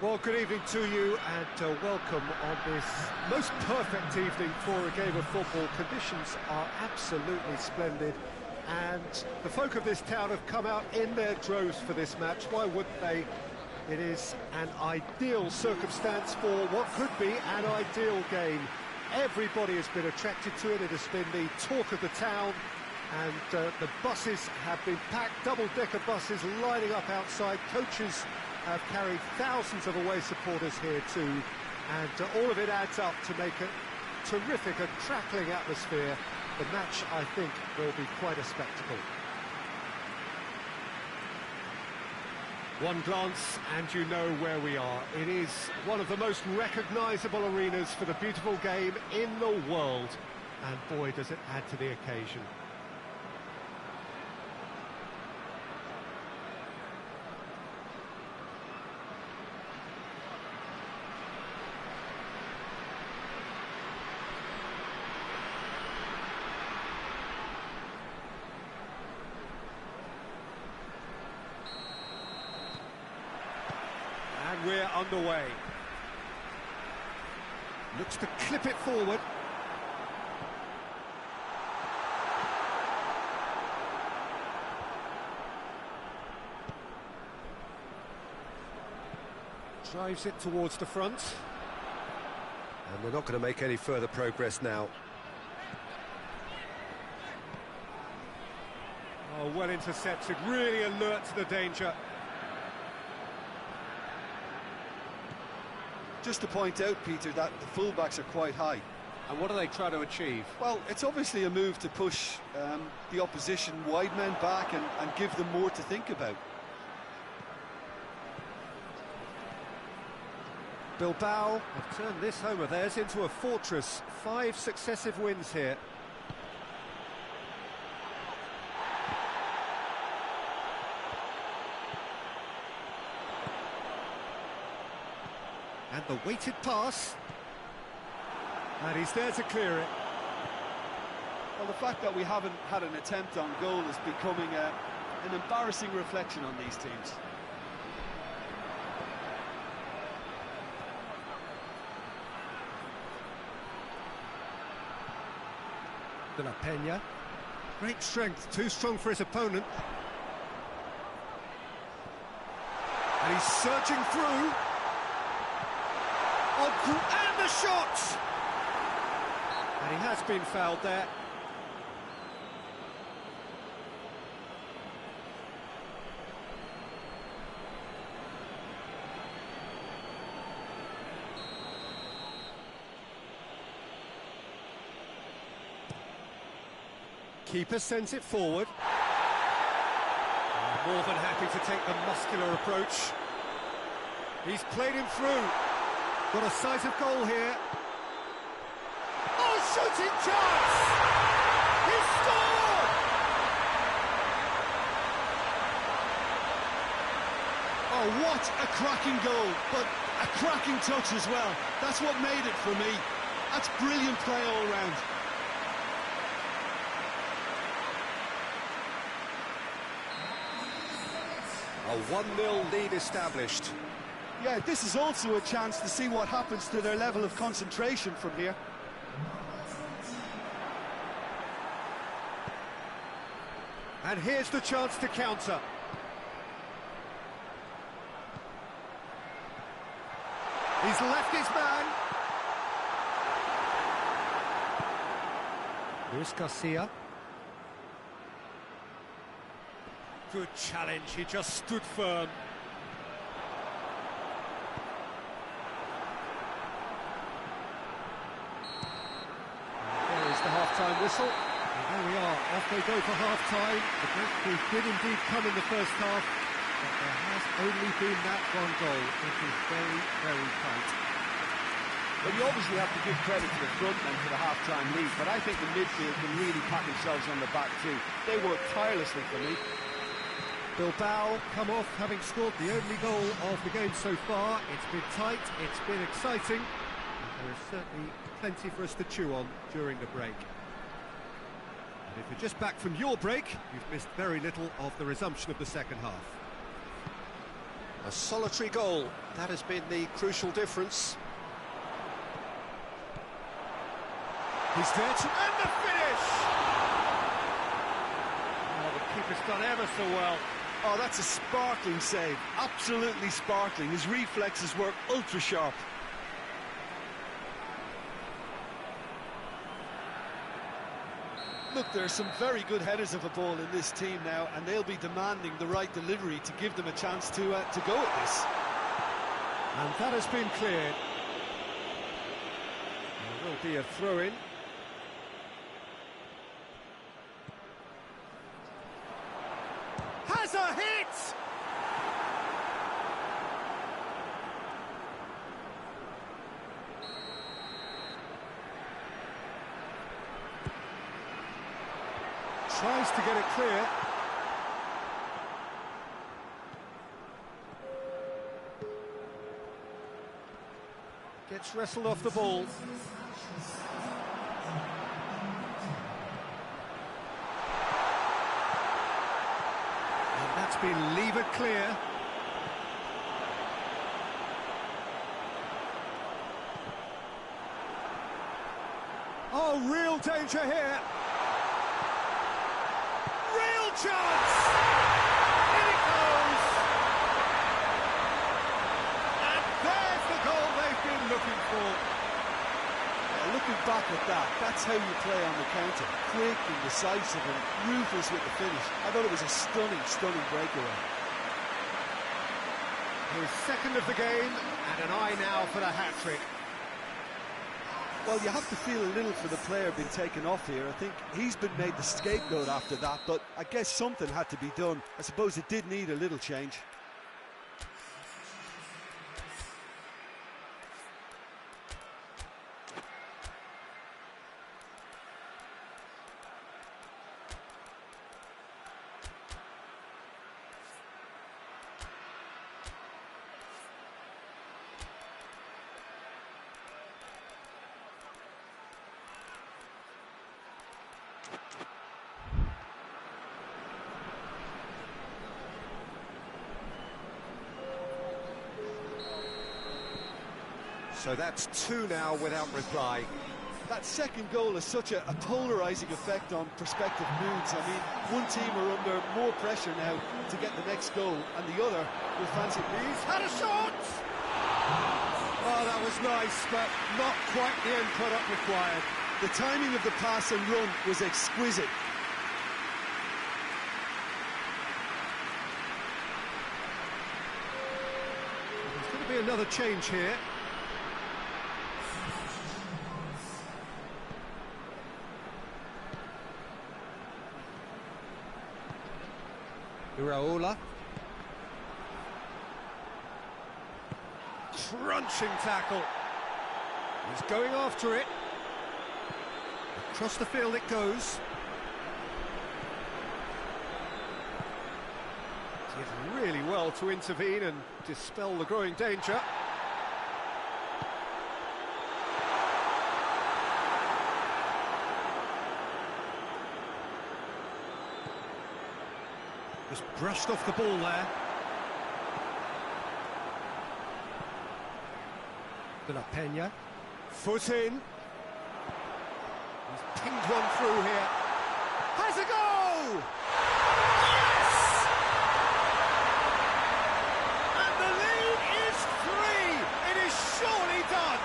Well, good evening to you and welcome on this most perfect evening for a game of football. Conditions are absolutely splendid and the folk of this town have come out in their droves for this match. Why wouldn't they? It is an ideal circumstance for what could be an ideal game. Everybody has been attracted to it. It has been the talk of the town, and the buses have been packed, double-decker buses lining up outside. Coaches have carried thousands of away supporters here too, and all of it adds up to make a terrific, a crackling atmosphere. The match, I think, will be quite a spectacle. One glance and you know where we are. It is one of the most recognisable arenas for the beautiful game in the world, and boy does it add to the occasion. And we're underway. Looks to clip it forward. Drives it towards the front. And they're not going to make any further progress now. Oh, well intercepted, really alert to the danger. Just to point out, Peter, that the fullbacks are quite high. And what do they try to achieve? Well, it's obviously a move to push the opposition wide men back and give them more to think about. Bilbao have turned this home of theirs into a fortress. 5 successive wins here. And the weighted pass. And he's there to clear it. Well, the fact that we haven't had an attempt on goal is becoming an embarrassing reflection on these teams. De La Peña. Great strength, too strong for his opponent. And he's surging through. And the shot! And he has been fouled there. Keeper sends it forward. More than happy to take the muscular approach. He's played him through. Got a sight of goal here. Oh, shooting chance! He scored! Oh, what a cracking goal, but a cracking touch as well. That's what made it for me. That's brilliant play all round. A 1-0 lead established. Yeah, this is also a chance to see what happens to their level of concentration from here. And here's the chance to counter. He's left his man. Luis Garcia. Good challenge, he just stood firm. There is the half-time whistle. And there we are, off they go for half-time. The breakthrough did indeed come in the first half, but there has only been that one goal. It is very, very tight. Well, you obviously have to give credit to the front men for the half-time lead, but I think the midfield can really pat themselves on the back too. They worked tirelessly for me. Bilbao come off having scored the only goal of the game so far. It's been tight, it's been exciting, and there is certainly plenty for us to chew on during the break. And if you're just back from your break, you've missed very little of the resumption of the second half. A solitary goal, that has been the crucial difference. He's there to end the finish! Oh, the keeper's done ever so well. Oh, that's a sparkling save. Absolutely sparkling. His reflexes were ultra sharp. Look, there are some very good headers of a ball in this team now, and they'll be demanding the right delivery to give them a chance to go at this. And that has been cleared. There will be a throw-in. Has a hit! Tries to get it clear. Gets wrestled off the ball. And that's been levered clear. Oh, real danger here. Chance! In it goes! And there's the goal they've been looking for. Looking back at that, that's how you play on the counter. Quick and decisive and ruthless with the finish. I thought it was a stunning, stunning breakaway. His second of the game, and an eye now for the hat-trick. Well, you have to feel a little for the player being taken off here. I think he's been made the scapegoat after that, but I guess something had to be done. I suppose it did need a little change. So that's two now without reply. That second goal has such a polarising effect on prospective moods. I mean, one team are under more pressure now to get the next goal, and the other will fancy it. He's had a shot! Oh, that was nice, but not quite the end product required. The timing of the pass and run was exquisite. There's going to be another change here. Iraola. Crunching tackle. He's going after it. Across the field it goes. Did really well to intervene and dispel the growing danger. Just brushed off the ball there. De La Peña. Foot in. He's pinged one through here. Has a go! Yes! And the lead is 3. It is surely done.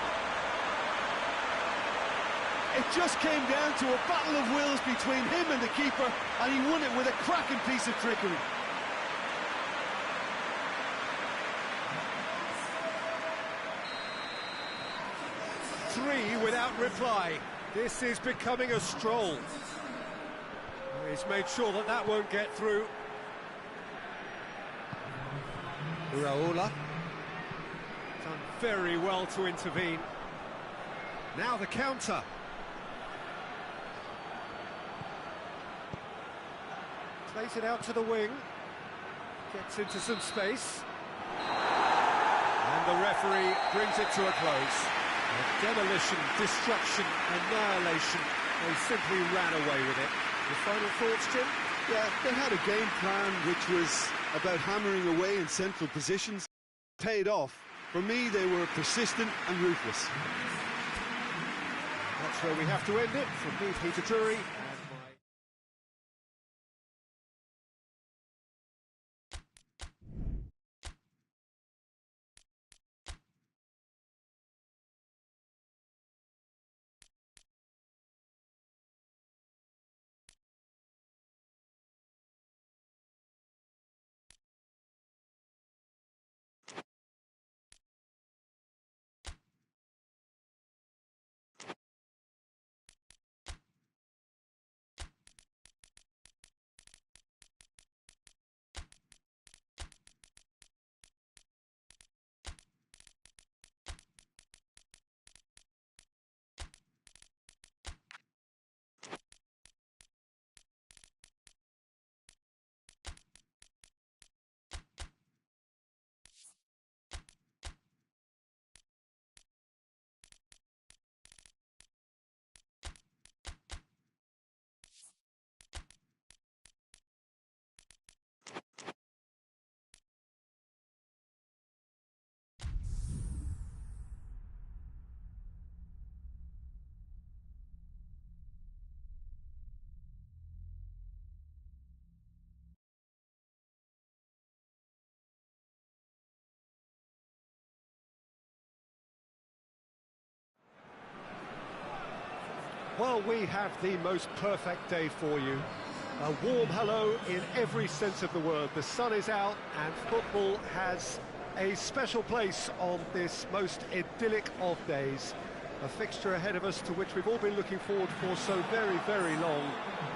It just came down to a battle of wills between him and the keeper, and he won it with a cracking piece of trickery. Three without reply. This is becoming a stroll. He's made sure that that won't get through. Iraola. Done very well to intervene. Now the counter. Plays it out to the wing. Gets into some space. And the referee brings it to a close. Demolition, destruction, annihilation. They simply ran away with it. Your final thoughts, Jim? Yeah, they had a game plan which was about hammering away in central positions. paid off. For me, they were persistent and ruthless. That's where we have to end it. From me, Peter Drury. Well, we have the most perfect day for you. A warm hello in every sense of the word. The sun is out and football has a special place on this most idyllic of days. A fixture ahead of us to which we've all been looking forward for so very, very long,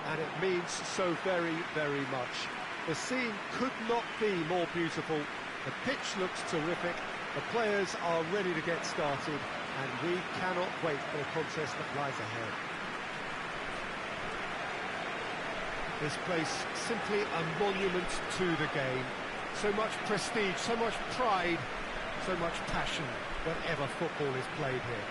and it means so very, very much. The scene could not be more beautiful. The pitch looks terrific. The players are ready to get started, and we cannot wait for the contest that lies ahead. This place, simply a monument to the game. So much prestige, so much pride, so much passion whenever football is played here.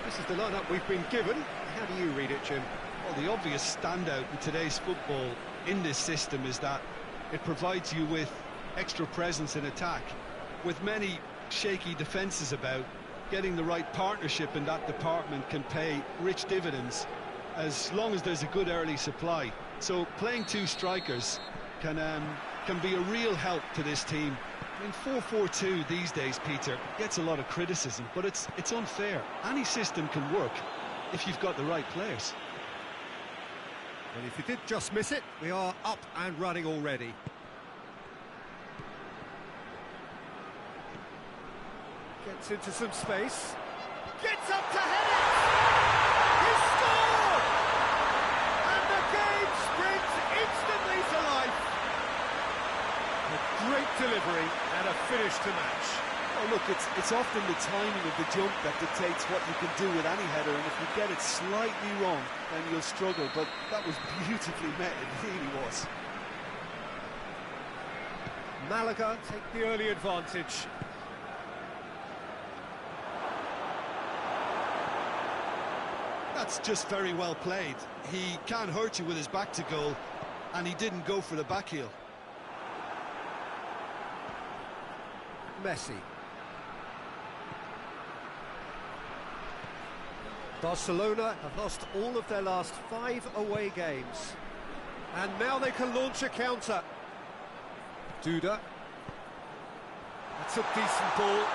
This is the lineup we've been given. How do you read it, Jim? Well, the obvious standout in today's football in this system is that it provides you with extra presence in attack. With many shaky defences about, getting the right partnership in that department can pay rich dividends as long as there's a good early supply. So playing two strikers can be a real help to this team. I mean, 4-4-2 these days, Peter, gets a lot of criticism, but it's unfair. Any system can work if you've got the right players. And if you did just miss it, we are up and running already. Gets into some space. Gets up to head it! He scored! And the game springs instantly to life. A great delivery and a finish to match. Oh, look, it's often the timing of the jump that dictates what you can do with any header, and if you get it slightly wrong, then you'll struggle, but that was beautifully met, it really was. Malaga take the early advantage. That's just very well played. He can't hurt you with his back to goal, and he didn't go for the back heel. Messi. Barcelona have lost all of their last 5 away games. And now they can launch a counter. Duda. That's a decent ball.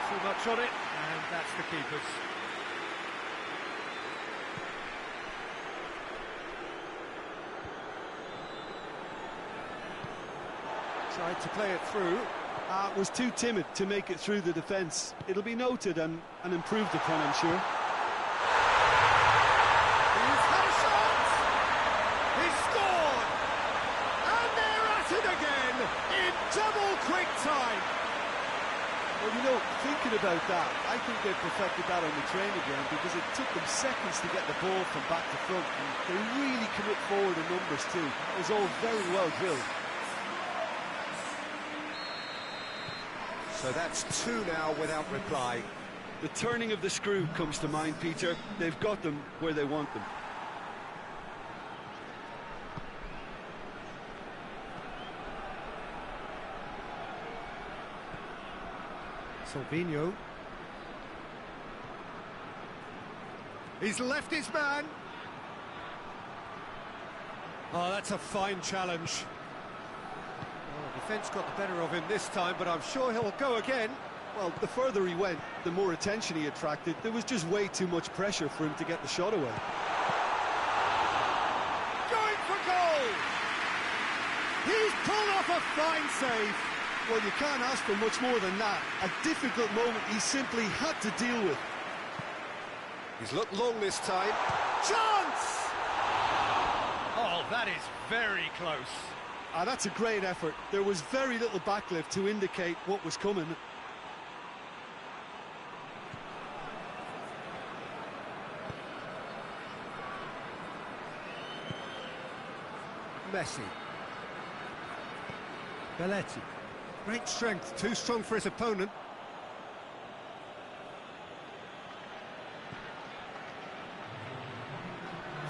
Too much on it, and that's the keeper's. Tried to play it through. Was too timid to make it through the defence. It'll be noted and improved upon, I'm sure. He's had a shot! He's scored! And they're at it again in double quick time! Well, you know, thinking about that, I think they perfected that on the training ground because it took them seconds to get the ball from back to front, and they really commit forward in numbers too. It was all very well drilled. So that's 2 now without reply. The turning of the screw comes to mind, Peter. They've got them where they want them. Salvino. He's left his man. Oh, that's a fine challenge. Well, the defence got the better of him this time, but I'm sure he'll go again. Well, the further he went, the more attention he attracted. There was just way too much pressure for him to get the shot away. Going for goal! He's pulled off a fine save. Well, you can't ask for much more than that. A difficult moment he simply had to deal with. He's looked long this time. Chance! Oh, that is very close. Ah, that's a great effort. There was very little backlift to indicate what was coming. Messi. Belletti. Great strength, too strong for his opponent.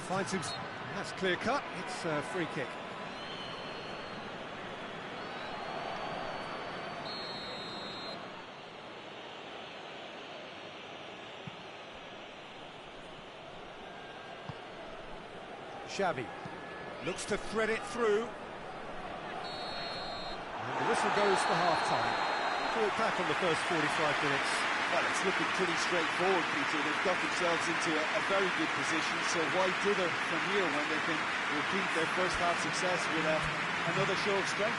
Finds him. That's clear cut. It's a free kick. Xavi looks to thread it through. And the whistle goes for half-time. Thought back on the first 45 minutes. Well, it's looking pretty straightforward, Peter. They've got themselves into a very good position, so why dither from here when they can repeat their first half success with another show of strength?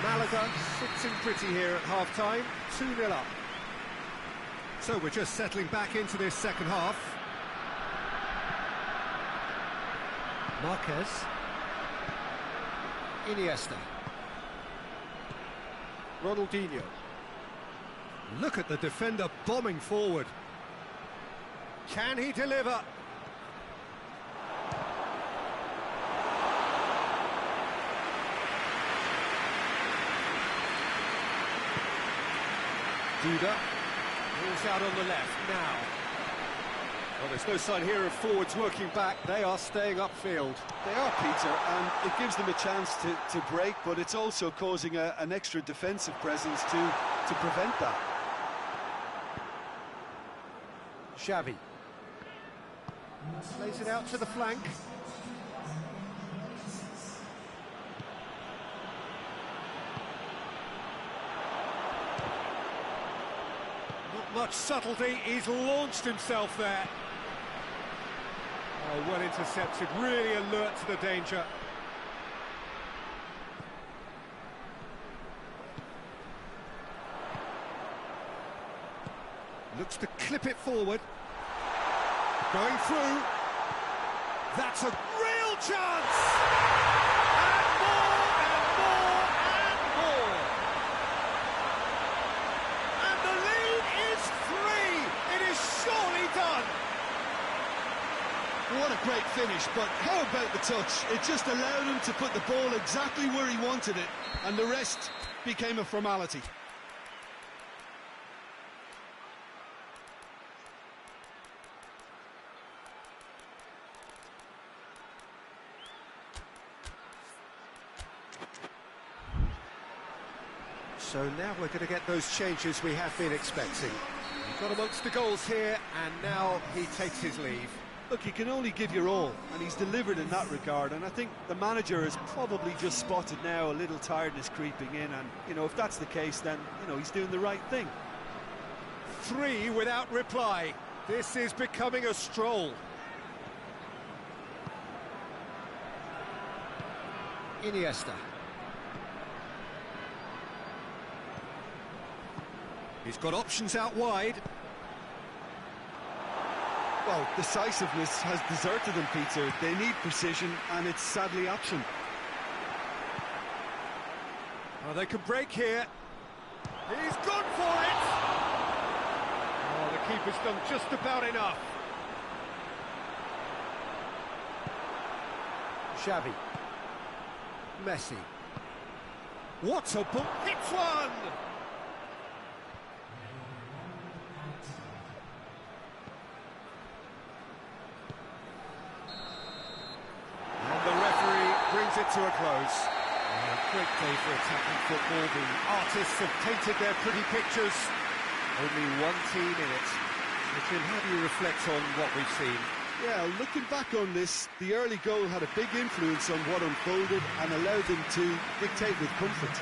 Malaga sits in pretty here at half-time, 2-0 up. So we're just settling back into this second half. Marquez. Iniesta. Ronaldinho. Look at the defender bombing forward. Can he deliver? Duda. Ball's out on the left now. Well, there's no sign here of forwards working back. They are staying upfield. They are, Peter, and it gives them a chance to break, but it's also causing an extra defensive presence to prevent that. Xavi. Lays it out to the flank. Not much subtlety, he's launched himself there. Oh, well intercepted, really alert to the danger. Looks to clip it forward. Going through. That's a real chance! And more, and more, and more! And the lead is 3! It is surely done! What a great finish, but how about the touch? It just allowed him to put the ball exactly where he wanted it, and the rest became a formality. So now we're going to get those changes we have been expecting. He got amongst the goals here, and now he takes his leave. Look, you can only give your all, and he's delivered in that regard, and I think the manager has probably just spotted now a little tiredness creeping in, and, you know, if that's the case, then, you know, he's doing the right thing. 3 without reply. This is becoming a stroll. Iniesta. He's got options out wide. Well, decisiveness has deserted them, Peter. They need precision, and it's sadly absent. Oh, they could break here. He's gone for it! Oh, the keeper's done just about enough. Xavi. Messi. What a ball! Hits one! And the referee brings it to a close. Great day for attacking football. The artists have painted their pretty pictures. Only one team in it. So, Jim, how do you reflect on what we've seen? Yeah, looking back on this, the early goal had a big influence on what unfolded and allowed them to dictate with comfort.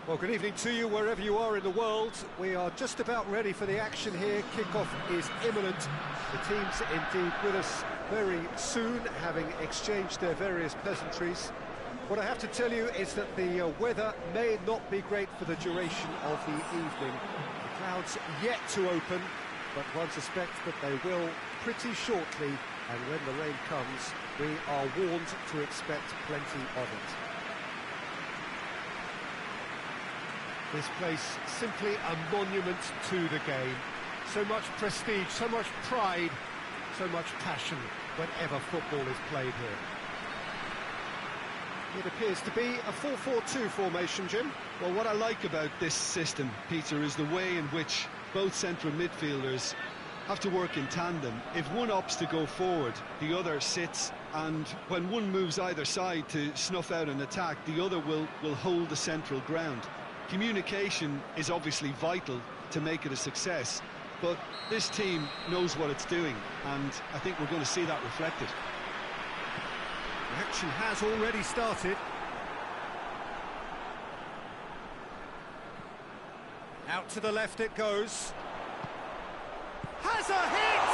Well, good evening to you wherever you are in the world. We are just about ready for the action here. Kickoff is imminent. The teams indeed with us very soon, having exchanged their various pleasantries. What I have to tell you is that the weather may not be great for the duration of the evening. The clouds yet to open, but one suspects that they will pretty shortly, and when the rain comes, we are warned to expect plenty of it. This place simply a monument to the game. So much prestige, so much pride, so much passion whenever football is played here. It appears to be a 4-4-2 formation, Jim. Well, what I like about this system, Peter, is the way in which both central midfielders have to work in tandem. If one opts to go forward, the other sits, and when one moves either side to snuff out an attack, the other will hold the central ground. Communication is obviously vital to make it a success, but this team knows what it's doing, and I think we're going to see that reflected. The action has already started. Out to the left it goes. Has a hit!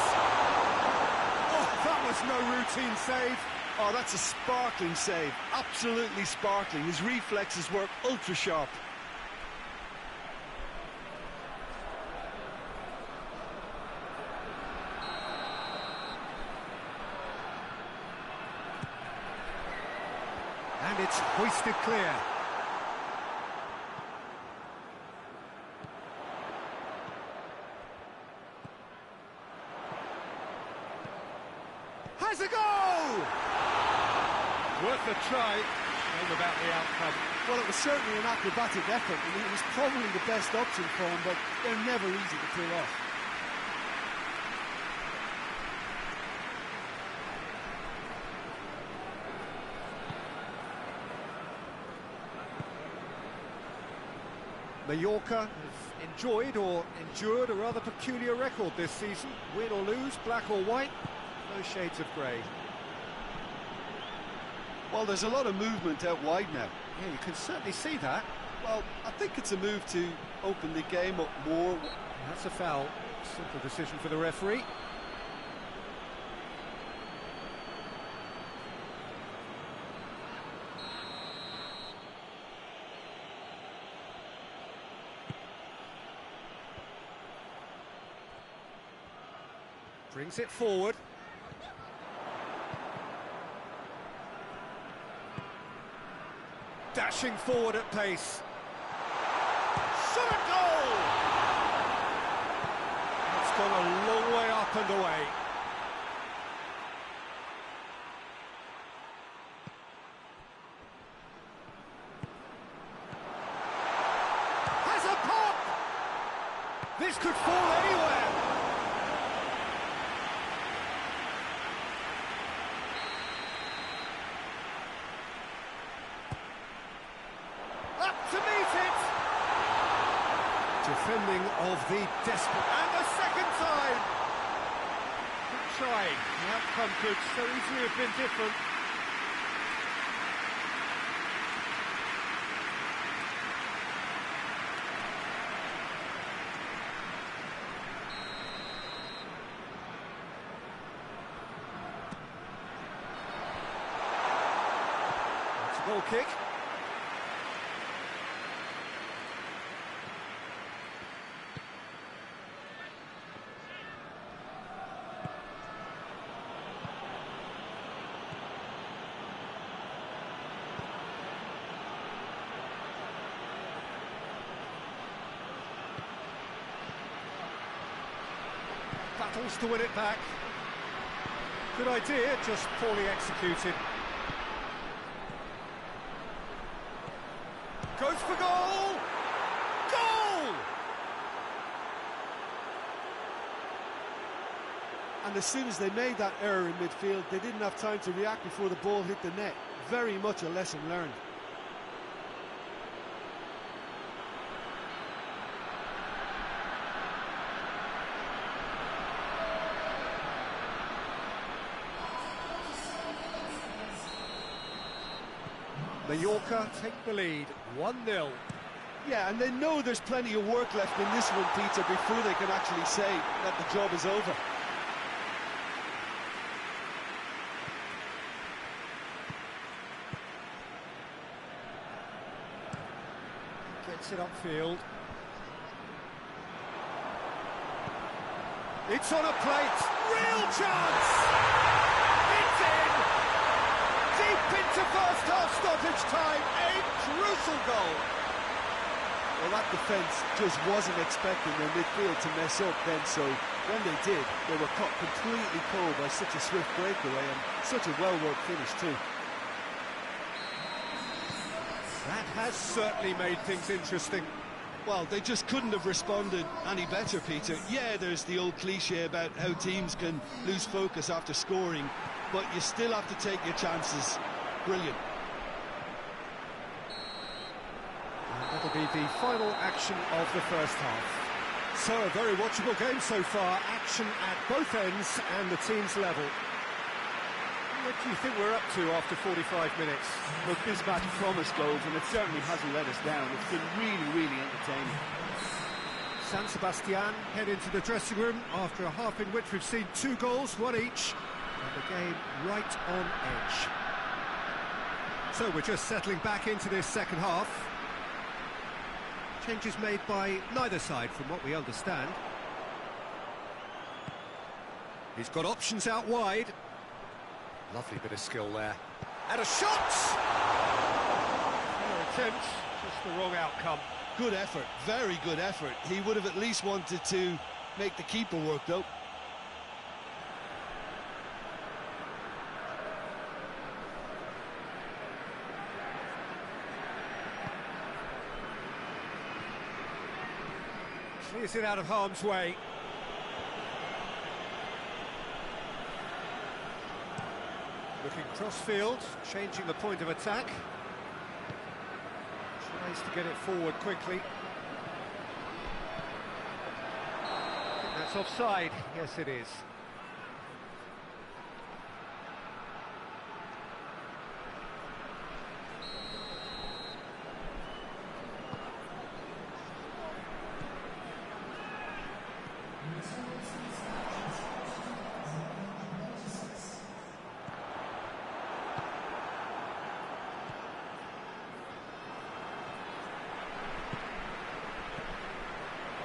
Oh, that was no routine save. Oh, that's a sparkling save, absolutely sparkling. His reflexes were ultra sharp. And it's hoisted clear. Has a goal! Worth a try. Shame about the outcome. Well, it was certainly an acrobatic effort, and it was probably the best option for him, but they're never easy to pull off. Mallorca have enjoyed or endured a rather peculiar record this season. Win or lose, black or white, no shades of grey. Well, there's a lot of movement out wide now. Yeah, you can certainly see that. Well, I think it's a move to open the game up more. That's a foul. Simple decision for the referee. Brings it forward. Dashing forward at pace. Shot a goal! It's gone a long way up and away. Has a pop! This could fall anywhere. To meet it! Defending of the desperate, and the second time! trying. The outcome could so easily have been different. It's a goal kick. Battles to win it back. Good idea, just poorly executed. Goes for goal! Goal! And as soon as they made that error in midfield, they didn't have time to react before the ball hit the net. Very much a lesson learned. Mallorca take the lead, 1-0. Yeah, and they know there's plenty of work left in this one, Peter, before they can actually say that the job is over. Gets it upfield. It's on a plate, real chance! It's in! Deep into first half stoppage time, a crucial goal! Well, that defence just wasn't expecting their midfield to mess up then, so when they did, they were caught completely cold by such a swift breakaway and such a well-worked finish too. That has certainly made things interesting. Well, they just couldn't have responded any better, Peter. Yeah, there's the old cliche about how teams can lose focus after scoring, but you still have to take your chances. Brilliant. And that'll be the final action of the first half. So, a very watchable game so far. Action at both ends and the team's level. What do you think we're up to after 45 minutes? Look, this match promised goals, and it certainly hasn't let us down. It's been really, really entertaining. San Sebastian head into the dressing room after a half in which we've seen 2 goals, 1 each, and the game right on edge. So we're just settling back into this second half. Changes made by neither side, from what we understand. He's got options out wide. Lovely bit of skill there. And a shot! Fair attempt, just the wrong outcome. Good effort, very good effort. He would have at least wanted to make the keeper work, though. Clears it out of harm's way. Looking cross-field, changing the point of attack. Tries to get it forward quickly. I think that's offside. Yes, it is.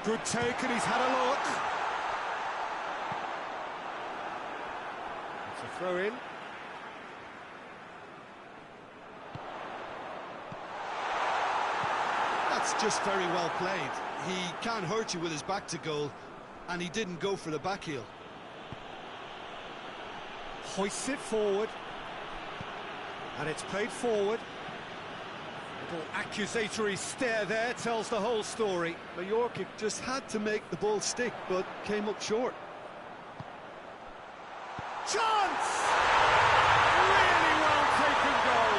Good take, and he's had a look. It's a throw in. That's just very well played. He can't hurt you with his back to goal, and he didn't go for the back heel. Hoists it forward. And it's played forward. Little accusatory stare there tells the whole story. Mallorca just had to make the ball stick, but came up short. Chance! Really well taken goal.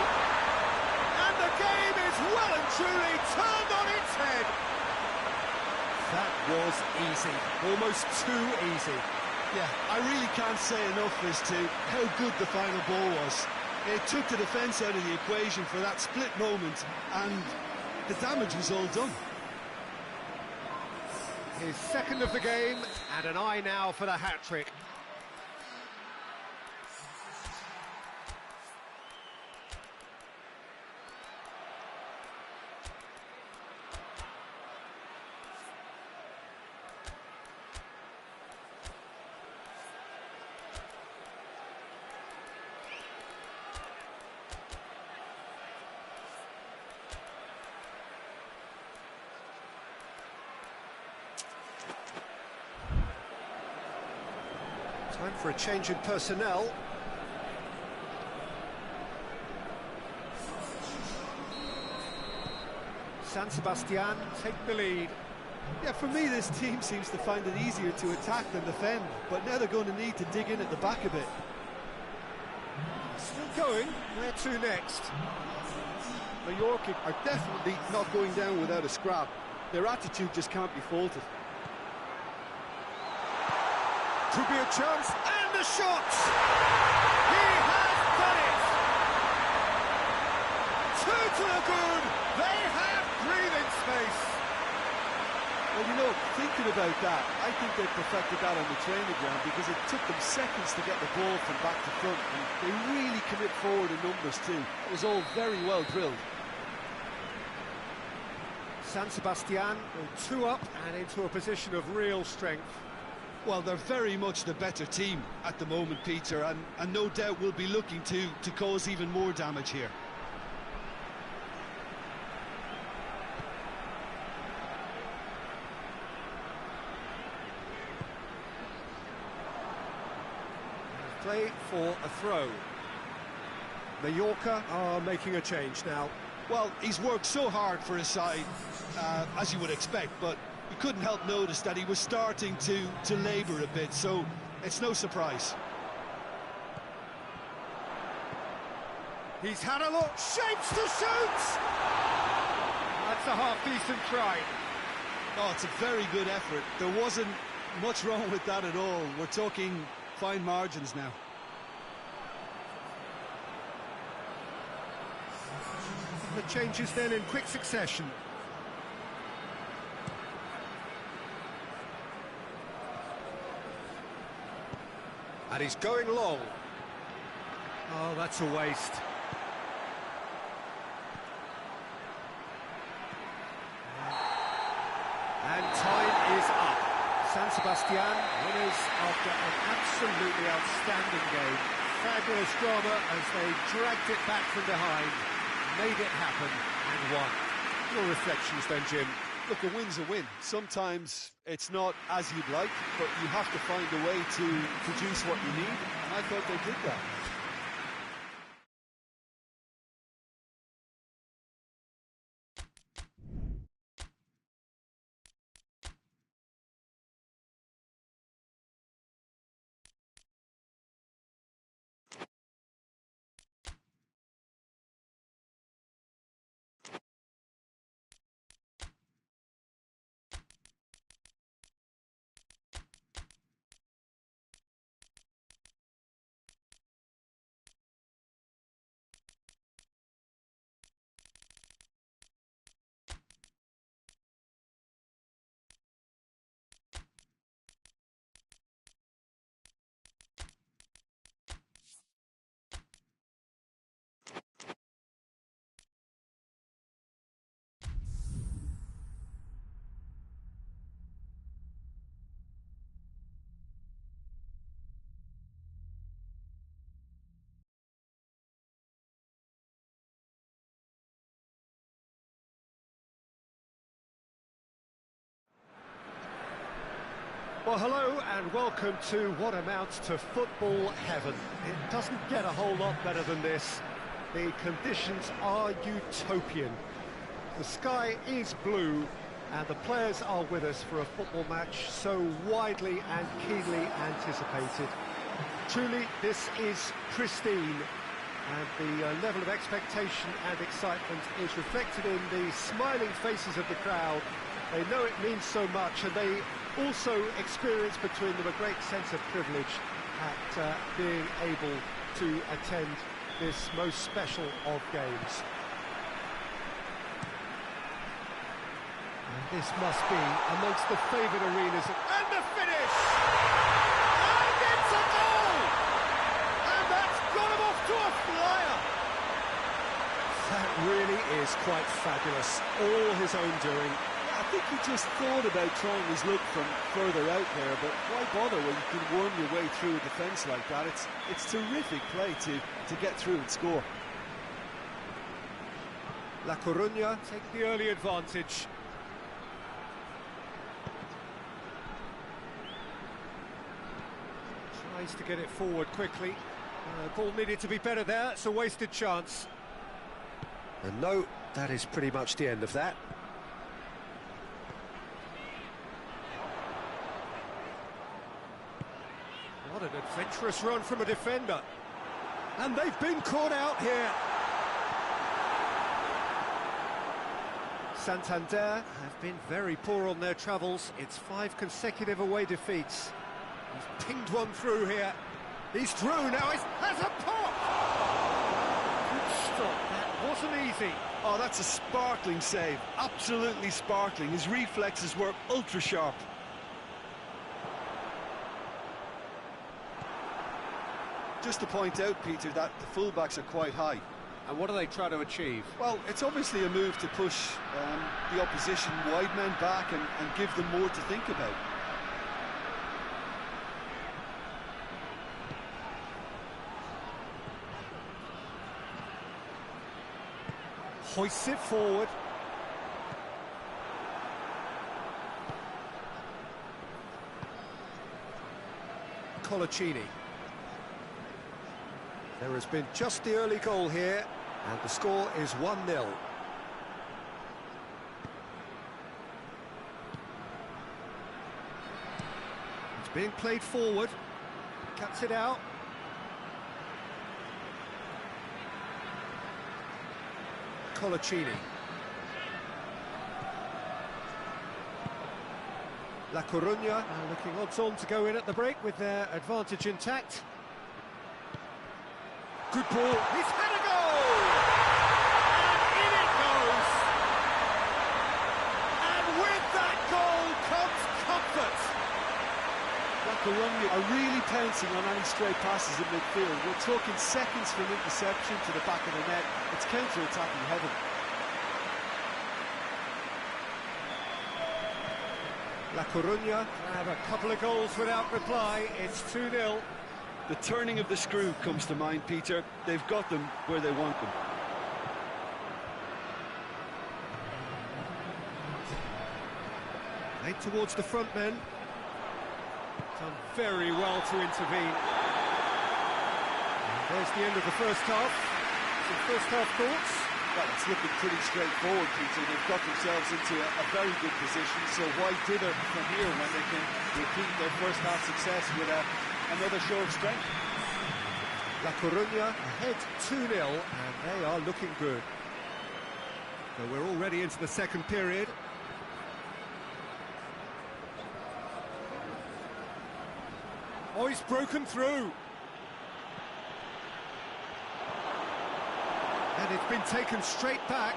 And the game is well and truly turned on its head. That was easy. Almost too easy. Yeah, I really can't say enough as to how good the final ball was. It took the defence out of the equation for that split moment, and the damage was all done. His second of the game, and an eye now for the hat-trick. Time for a change in personnel. San Sebastian take the lead. Yeah, for me, this team seems to find it easier to attack than defend, but now they're going to need to dig in at the back a bit. Still going. Where to next? Mallorca are definitely not going down without a scrap. Their attitude just can't be faulted. Could be a chance, and the shot! He has done it! Two to the good! They have breathing space! Well, you know, thinking about that, I think they perfected that on the training ground because it took them seconds to get the ball from back to front, and they really commit forward in numbers too. It was all very well drilled. San Sebastian go 2 up and into a position of real strength. Well, they're very much the better team at the moment, Peter, and no doubt will be looking to cause even more damage here. Play for a throw. Mallorca are making a change now. Well, he's worked so hard for his side, as you would expect, but you couldn't help notice that he was starting to labour a bit, so it's no surprise. He's had a look, shapes to shoot! That's a half-decent try. Oh, it's a very good effort. There wasn't much wrong with that at all. We're talking fine margins now. The changes then in quick succession. And he's going long. Oh, that's a waste. And time is up. San Sebastian winners after an absolutely outstanding game. Fabulous drama as they dragged it back from behind, made it happen and won. Your reflections then, Jim? Look, a win's a win. Sometimes it's not as you'd like, but you have to find a way to produce what you need, and I thought they did that. Well, hello and welcome to what amounts to football heaven. It doesn't get a whole lot better than this. The conditions are utopian. The sky is blue and the players are with us for a football match so widely and keenly anticipated. Truly, this is pristine, and the level of expectation and excitement is reflected in the smiling faces of the crowd. They know it means so much, and they also experience between them a great sense of privilege at being able to attend this most special of games. And this must be amongst the favoured arenas. And the finish! And it's a goal! And that's got him off to a flyer! That really is quite fabulous. All his own doing. I think he just thought about trying his luck from further out there, but why bother when you can worm your way through a defence like that? It's terrific play to get through and score. La Coruña take the early advantage. Tries to get it forward quickly. Ball needed to be better there. It's a wasted chance. And no, that is pretty much the end of that. What an adventurous run from a defender. And they've been caught out here. Santander have been very poor on their travels. It's 5 consecutive away defeats. He's pinged one through here. He's through now. He has a pop! Good stop. That wasn't easy. Oh, that's a sparkling save. Absolutely sparkling. His reflexes were ultra sharp. Just to point out, Peter, that the fullbacks are quite high. And what do they try to achieve? Well, it's obviously a move to push the opposition wide men back and give them more to think about. Hoists it forward. Colaccini. There has been just the early goal here, and the score is 1-0. It's being played forward. Cuts it out. Colaccini. La Coruña looking odds-on to go in at the break with their advantage intact. Good ball. He's had a goal! And in it goes! And with that goal comes comfort! La Coruña are really pouncing on any stray passes in midfield. We're talking seconds from interception to the back of the net. It's counter-attacking heaven. La Coruña have a couple of goals without reply. It's 2-0. The turning of the screw comes to mind, Peter. They've got them where they want them. Played towards the front men. Done very well to intervene. And there's the end of the first half. Some first half thoughts? Well, it's looking pretty straightforward, Peter. They've got themselves into a very good position, so why dither from here when they can repeat their first half success with another show of strength? La Coruña ahead 2-0, and they are looking good. So we're already into the second period. Oh, he's broken through. And it's been taken straight back.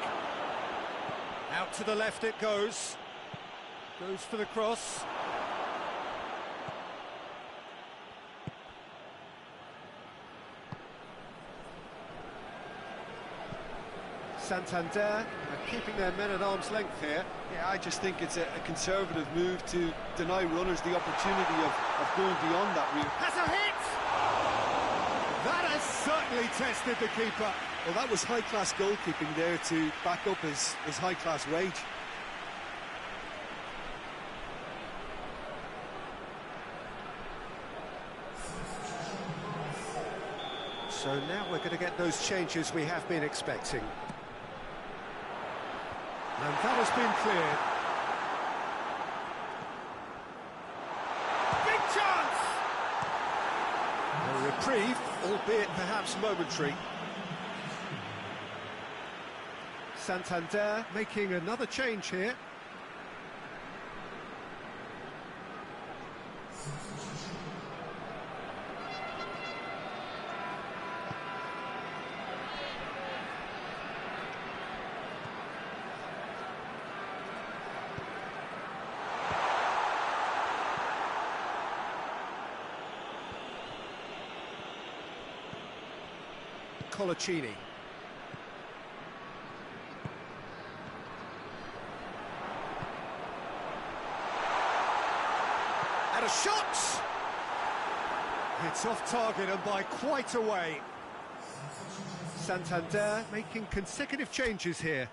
Out to the left it goes. Goes for the cross. Santander are keeping their men at arm's length here. Yeah, I just think it's a conservative move to deny runners the opportunity of going beyond that route. Has a hit! That has certainly tested the keeper. Well, that was high-class goalkeeping there to back up his high-class rage. So now we're going to get those changes we have been expecting. And that has been cleared. Big chance! A reprieve, albeit perhaps momentary. Santander making another change here. Colaccini. And a shot! It's off target and by quite a way. Santander making consecutive changes here.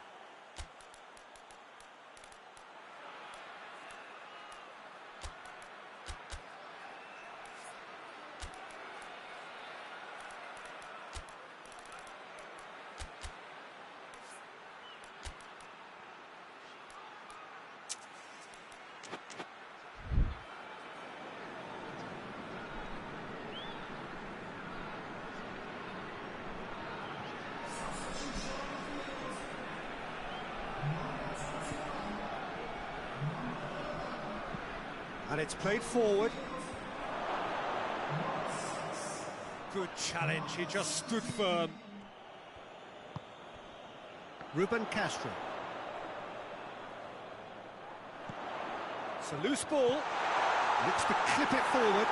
And it's played forward. Good challenge, he just stood firm. Ruben Castro. It's a loose ball. Looks to clip it forward.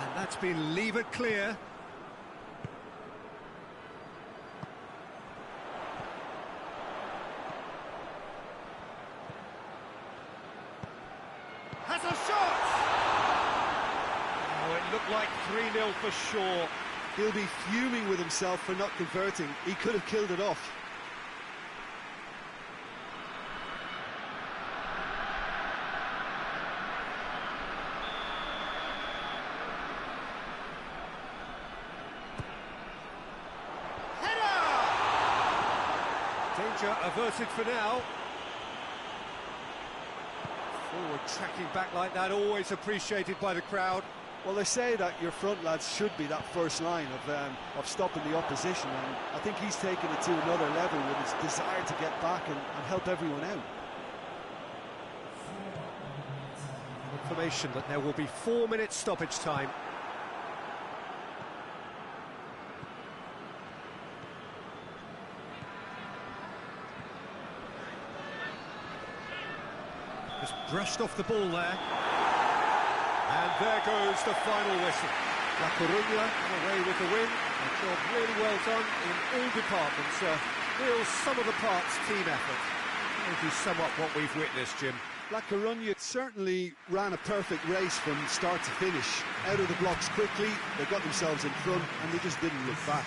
And that's been levered clear. Has a shot! Oh, it looked like 3-0 for sure. He'll be fuming with himself for not converting. He could have killed it off. Danger averted for now. Forward tracking back like that, always appreciated by the crowd. Well, they say that your front lads should be that first line of stopping the opposition, and I think he's taken it to another level with his desire to get back and help everyone out. Information that there will be 4 minutes stoppage time. Just brushed off the ball there. And there goes the final whistle. La Coruña away with the win. A job really well done in all departments. Real sum-of-the-parts team effort. Maybe somewhat what we've witnessed, Jim. La Coruña certainly ran a perfect race from start to finish. Out of the blocks quickly, they got themselves in front, and they just didn't look back.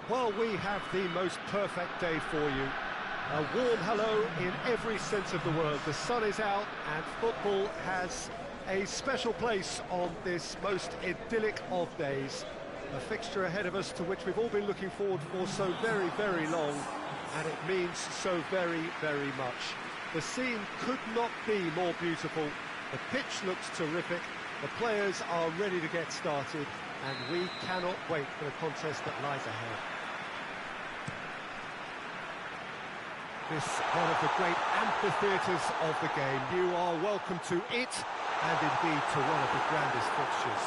Well, we have the most perfect day for you. A warm hello in every sense of the word. The sun is out and football has a special place on this most idyllic of days. A fixture ahead of us to which we've all been looking forward for so very, very long, and it means so very, very much. The scene could not be more beautiful. The pitch looks terrific. The players are ready to get started, and we cannot wait for the contest that lies ahead. This one of the great amphitheatres of the game. You are welcome to it, and indeed to one of the grandest fixtures.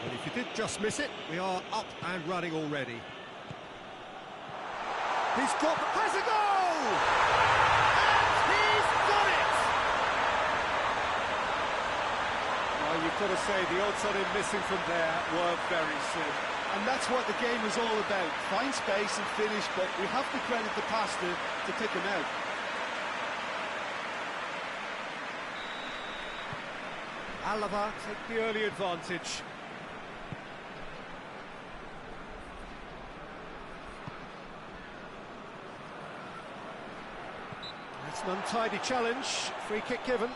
And if you did just miss it, we are up and running already. He's got, has a goal! And he's done it! Well, you've got to say the odds on him missing from there were very slim. And that's what the game is all about. Find space and finish, but we have to credit the pass to pick him out. Alava take the early advantage. That's an untidy challenge. Free kick given.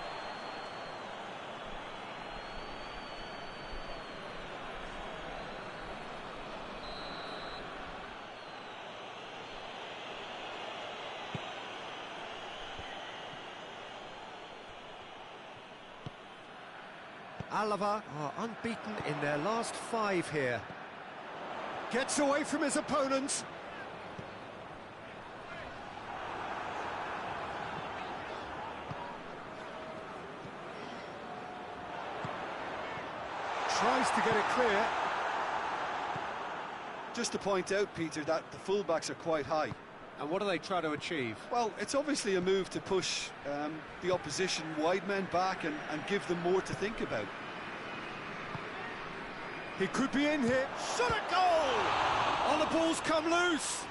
Alava are unbeaten in their last 5 here. Gets away from his opponents. Tries to get it clear. Just to point out, Peter, that the fullbacks are quite high. And what do they try to achieve? Well, it's obviously a move to push the opposition wide men back and give them more to think about. He could be in here. Shot a goal! Oh, the ball's come loose.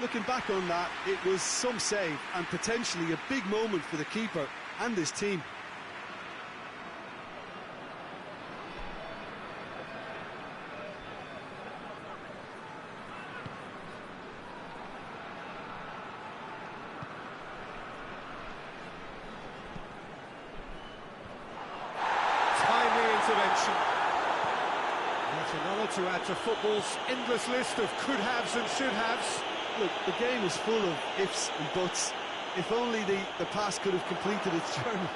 Looking back on that, it was some save and potentially a big moment for the keeper and his team. Intervention. That's another to add to football's endless list of could-haves and should-haves. Look, the game is full of ifs and buts. If only the pass could have completed its journey.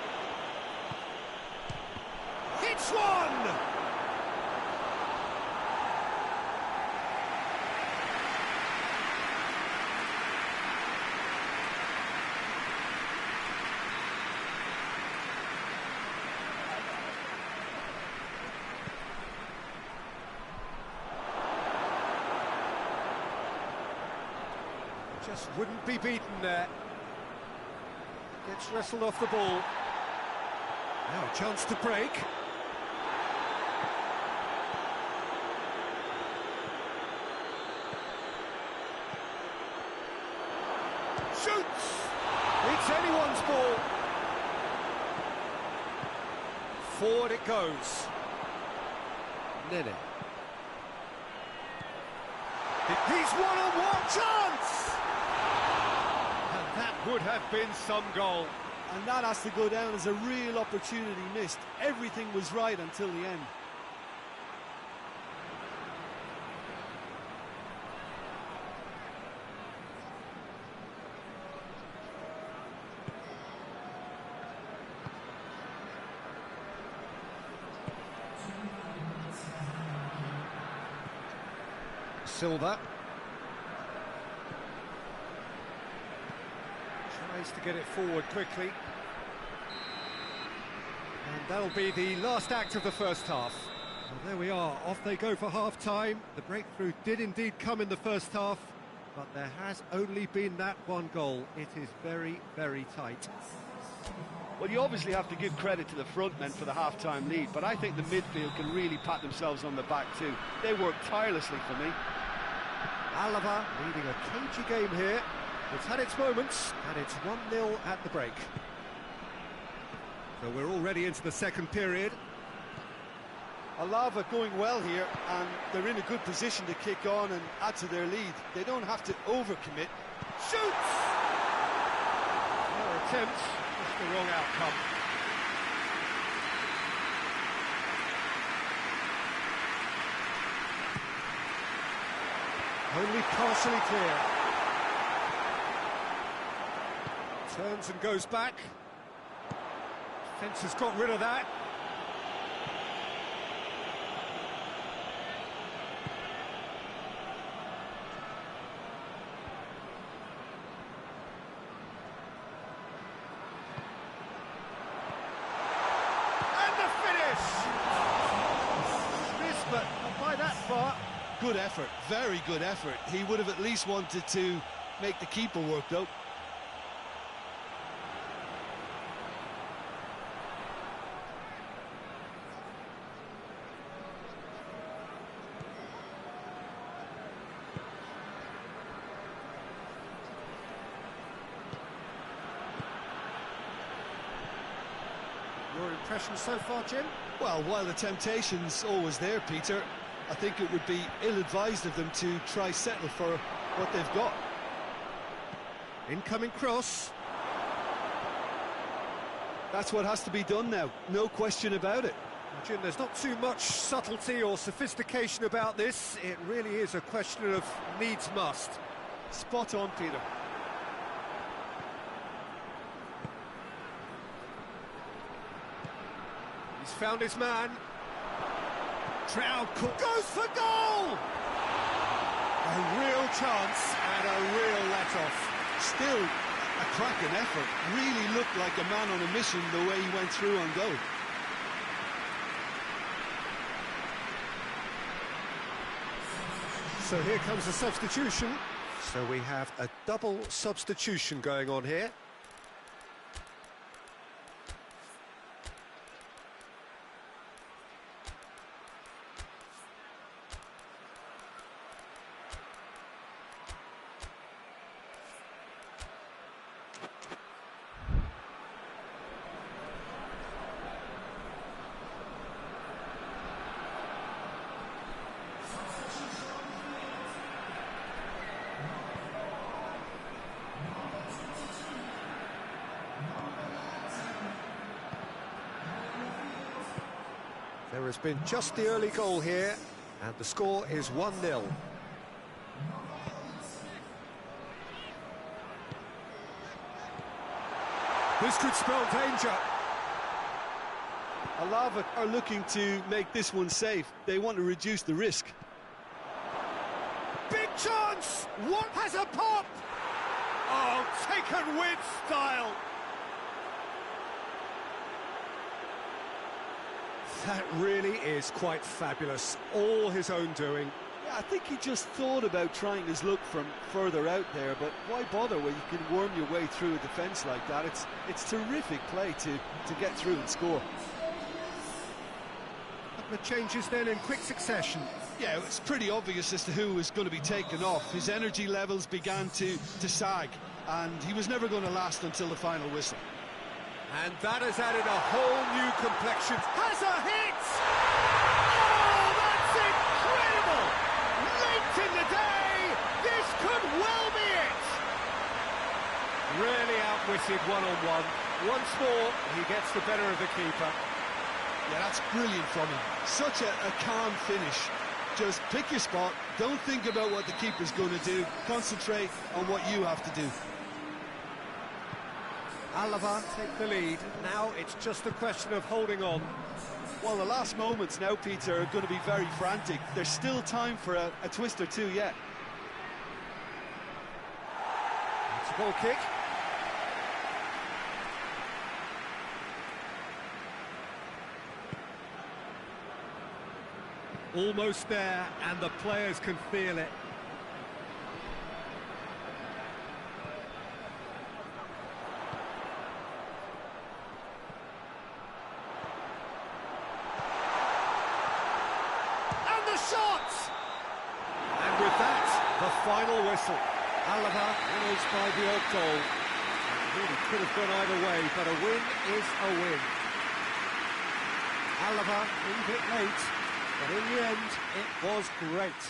Hits one! Just wouldn't be beaten there. Gets wrestled off the ball. Now a chance to break. Shoots! It's anyone's ball. Forward it goes. Nene. He's one-on-one chance! And that would have been some goal. And that has to go down as a real opportunity missed. Everything was right until the end. Silva tries to get it forward quickly, and that'll be the last act of the first half. Well, there we are, off they go for half-time. The breakthrough did indeed come in the first half, but there has only been that one goal. It is very, very tight. Well, you obviously have to give credit to the front men for the half-time lead, but I think the midfield can really pat themselves on the back too. They worked tirelessly for me. Alava leading a cagey game here. It's had its moments, and it's 1-0 at the break. So we're already into the second period. Alava going well here, and they're in a good position to kick on and add to their lead. They don't have to overcommit. Shoots! Their attempt, just the wrong outcome. Only partially clear. Turns and goes back. Defence has got rid of that. And the finish! Missed, but not by that far. Good effort, very good effort. He would have at least wanted to make the keeper work, though. Your impression so far, Jim? Well, while the temptation's always there, Peter, I think it would be ill-advised of them to try settle for what they've got. Incoming cross. That's what has to be done now, no question about it. Jim, there's not too much subtlety or sophistication about this. It really is a question of needs must. Spot on, Peter. He's found his man. Trout goes for goal! A real chance and a real let-off. Still a cracking effort. Really looked like a man on a mission the way he went through on goal. So here comes the substitution. So we have a double substitution going on here. There has been just the early goal here, and the score is 1-0. This could spell danger. ALAVÉS are looking to make this one safe. They want to reduce the risk. Big chance! What has a pop? Oh, taken with style. That really is quite fabulous. All his own doing. Yeah, I think he just thought about trying his luck from further out there, but why bother when you can worm your way through a defence like that? It's terrific play to get through and score. Couple of changes then in quick succession. Yeah, it's pretty obvious as to who was going to be taken off. His energy levels began to sag, and he was never going to last until the final whistle. And that has added a whole new complexion. Has a hit! Oh, that's incredible! Late in the day, this could well be it! Really outwitted one-on-one. Once more, he gets the better of the keeper. Yeah, that's brilliant from him. Such a calm finish. Just pick your spot, don't think about what the keeper's going to do, concentrate on what you have to do. ALAVÉS take the lead. Now it's just a question of holding on. Well, the last moments now, Peter, are going to be very frantic. There's still time for a twist or two yet. It's a goal kick. Almost there, and the players can feel it. Shot! And with that, the final whistle. ALAVÉS winners by the odd goal. It really could have gone either way, but a win is a win. ALAVÉS a bit late, but in the end, it was great.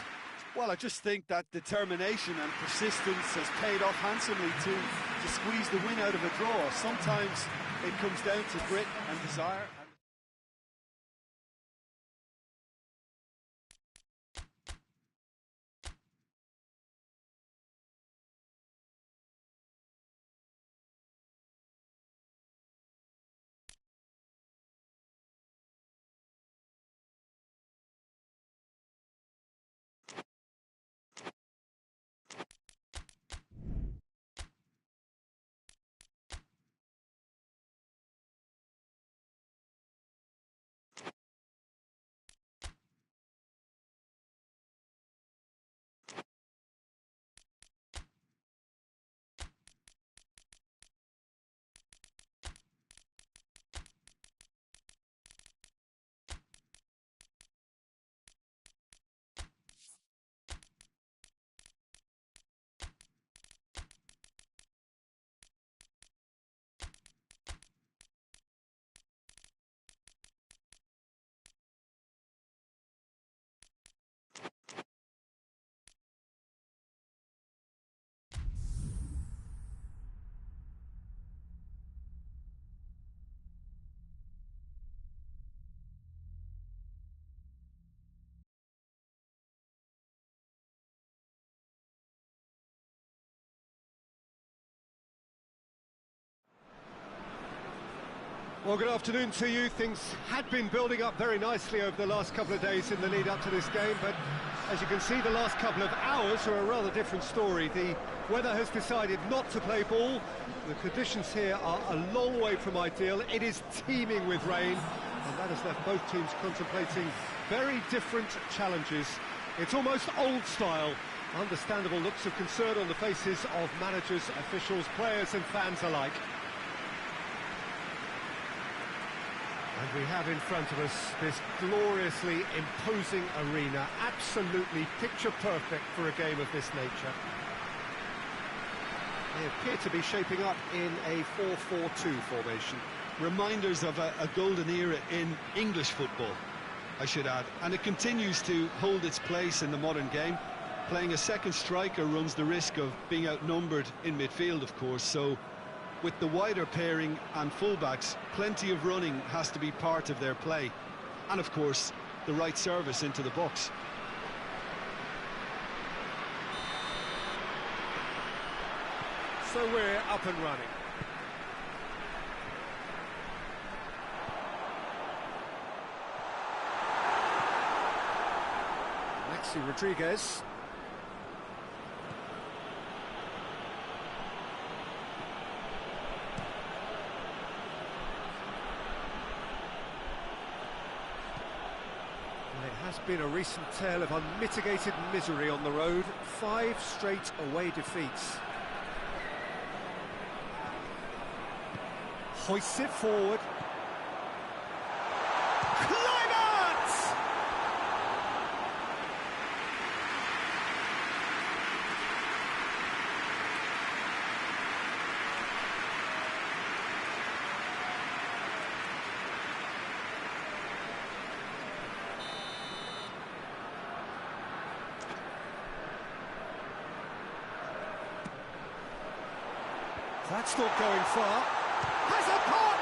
Well, I just think that determination and persistence has paid off handsomely to squeeze the win out of a draw. Sometimes it comes down to grit and desire. Well, good afternoon to you. Things had been building up very nicely over the last couple of days in the lead up to this game, but as you can see, the last couple of hours are a rather different story. The weather has decided not to play ball. The conditions here are a long way from ideal. It is teeming with rain, and that has left both teams contemplating very different challenges. It's almost old style. Understandable looks of concern on the faces of managers, officials, players and fans alike. And we have in front of us this gloriously imposing arena, absolutely picture perfect for a game of this nature. They appear to be shaping up in a 4-4-2 formation. Reminders of a golden era in English football, I should add, and it continues to hold its place in the modern game. Playing a second striker runs the risk of being outnumbered in midfield, of course, so with the wider pairing and fullbacks, plenty of running has to be part of their play. And of course, the right service into the box. So we're up and running. Maxi Rodriguez. Has been a recent tale of unmitigated misery on the road. 5 straight away defeats. Hoists it forward. That's not going far. Has a pop!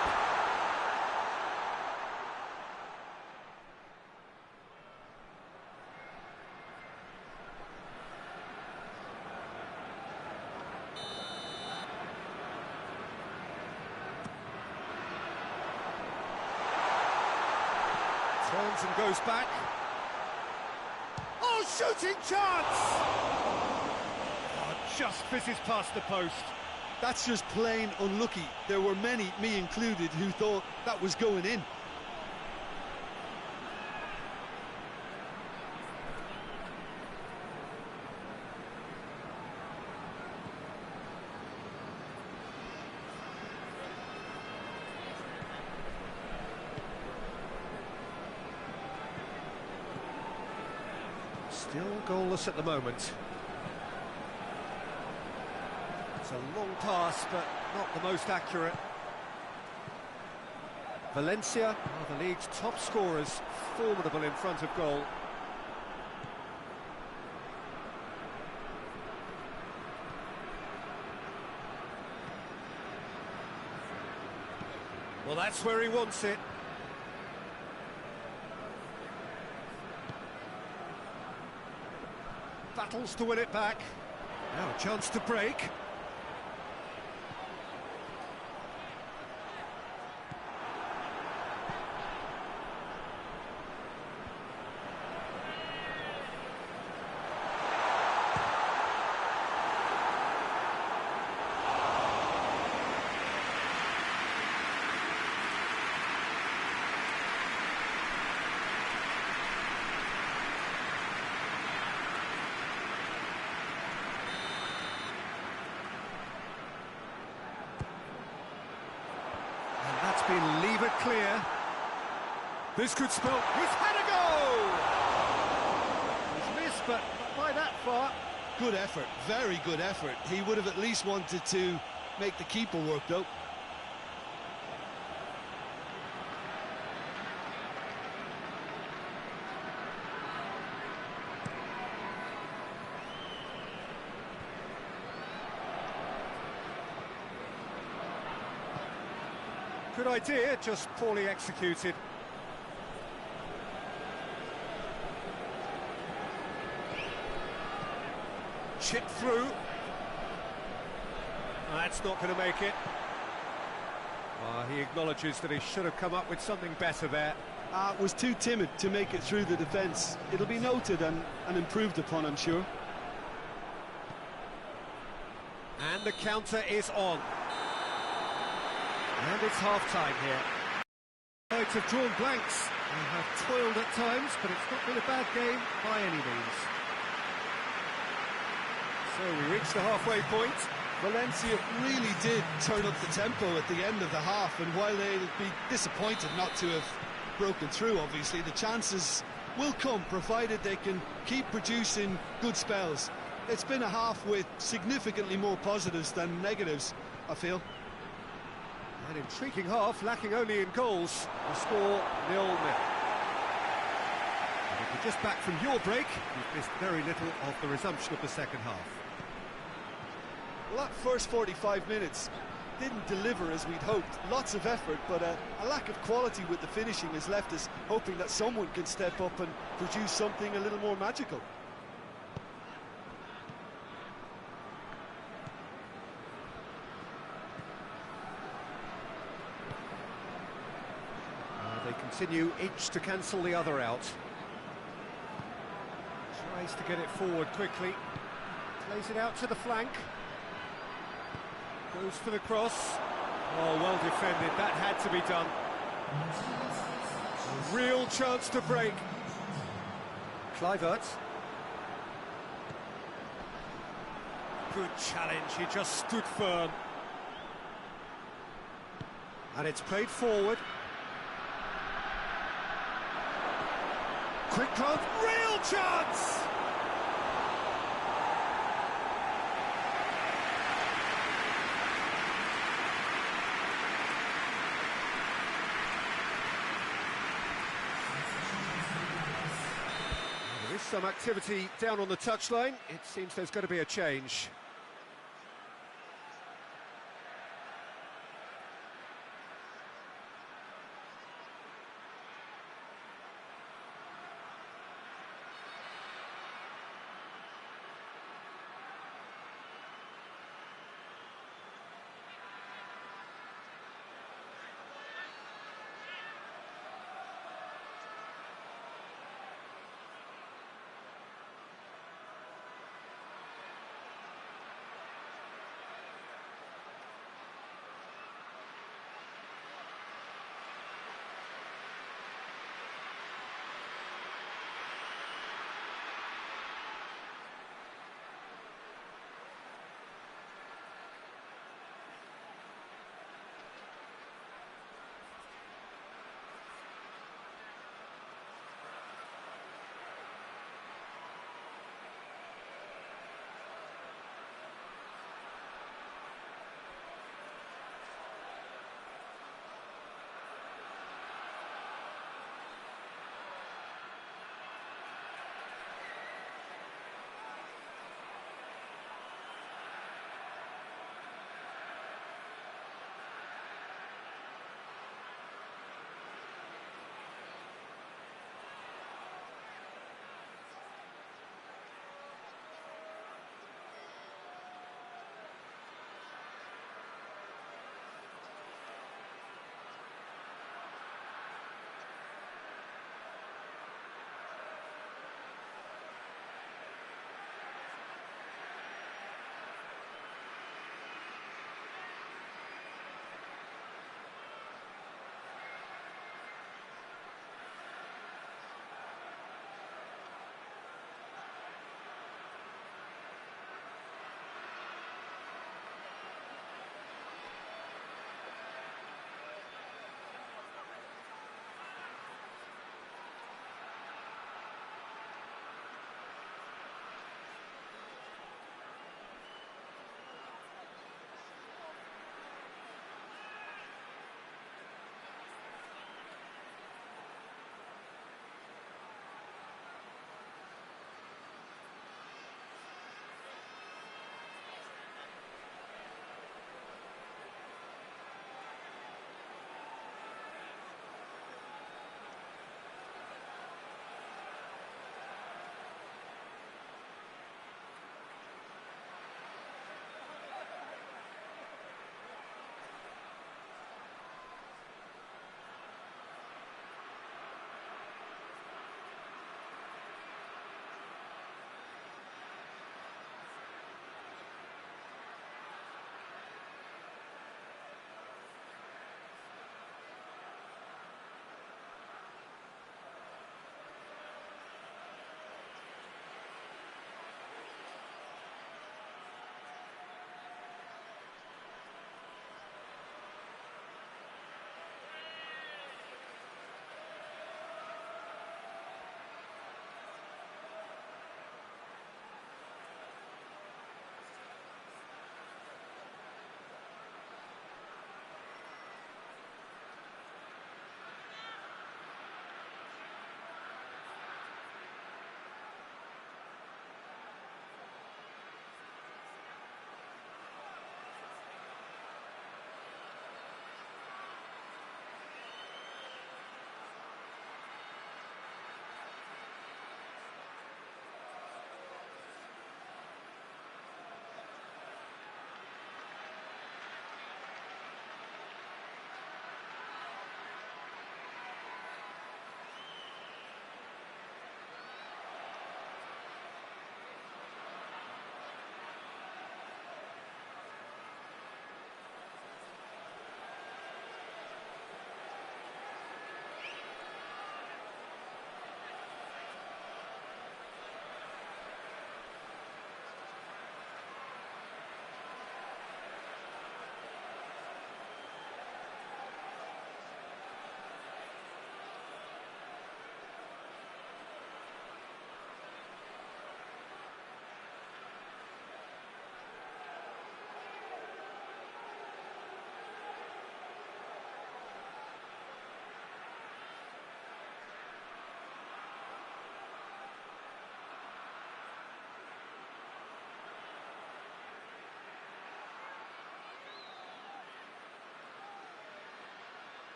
Turns and goes back. Oh, shooting chance! Oh, just fizzes past the post. That's just plain unlucky. There were many, me included, who thought that was going in. Still goalless at the moment. It's a long pass, but not the most accurate. Valencia are the league's top scorers, formidable in front of goal. Well, that's where he wants it. Battles to win it back. Now a chance to break. Been levered clear. This could spell he's had a goal! He's missed, but not by that far. Good effort, very good effort. He would have at least wanted to make the keeper work, though. Good idea, just poorly executed. Chip through. That's not going to make it. He acknowledges that he should have come up with something better there. Was too timid to make it through the defence. It'll be noted and improved upon, I'm sure. And the counter is on. And it's half-time here. Sides have drawn blanks. They have toiled at times, but it's not been a bad game by any means. So we reach the halfway point. Valencia really did turn up the tempo at the end of the half, and while they'll be disappointed not to have broken through, obviously, the chances will come, provided they can keep producing good spells. It's been a half with significantly more positives than negatives, I feel. An intriguing half, lacking only in goals. The score 0-0. And if you're just back from your break, you've missed very little of the resumption of the second half. Well, that first 45 minutes didn't deliver as we'd hoped. Lots of effort, but a lack of quality with the finishing has left us hoping that someone can step up and produce something a little more magical. They continue each to cancel the other out. Tries to get it forward quickly. Plays it out to the flank. Goes for the cross. Oh, well defended. That had to be done. A real chance to break. Kluivert. Good challenge. He just stood firm. And it's played forward. Quick glance. Real chance! There is some activity down on the touchline. It seems there's going to be a change.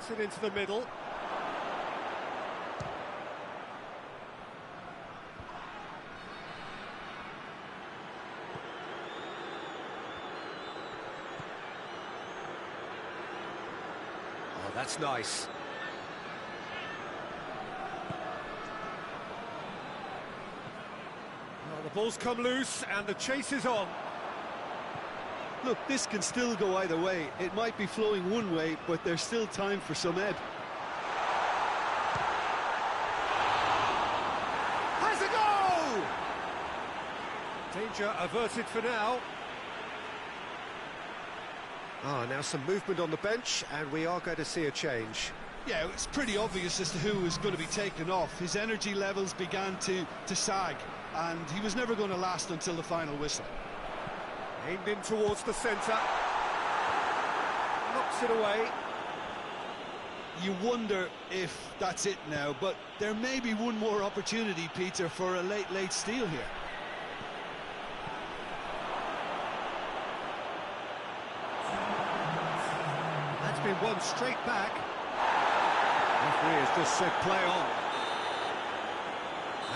Gets it into the middle. Oh, that's nice. Well, the ball's come loose and the chase is on. Look, this can still go either way. It might be flowing one way, but there's still time for some ebb. Has a goal! Danger averted for now. Now some movement on the bench, and we are going to see a change. Yeah, it's pretty obvious as to who was going to be taken off. His energy levels began to sag, and he was never going to last until the final whistle. Aimed in towards the centre. Knocks it away. You wonder if that's it now, but there may be one more opportunity, Peter, for a late steal here. That's been won straight back. Referee has just said play on.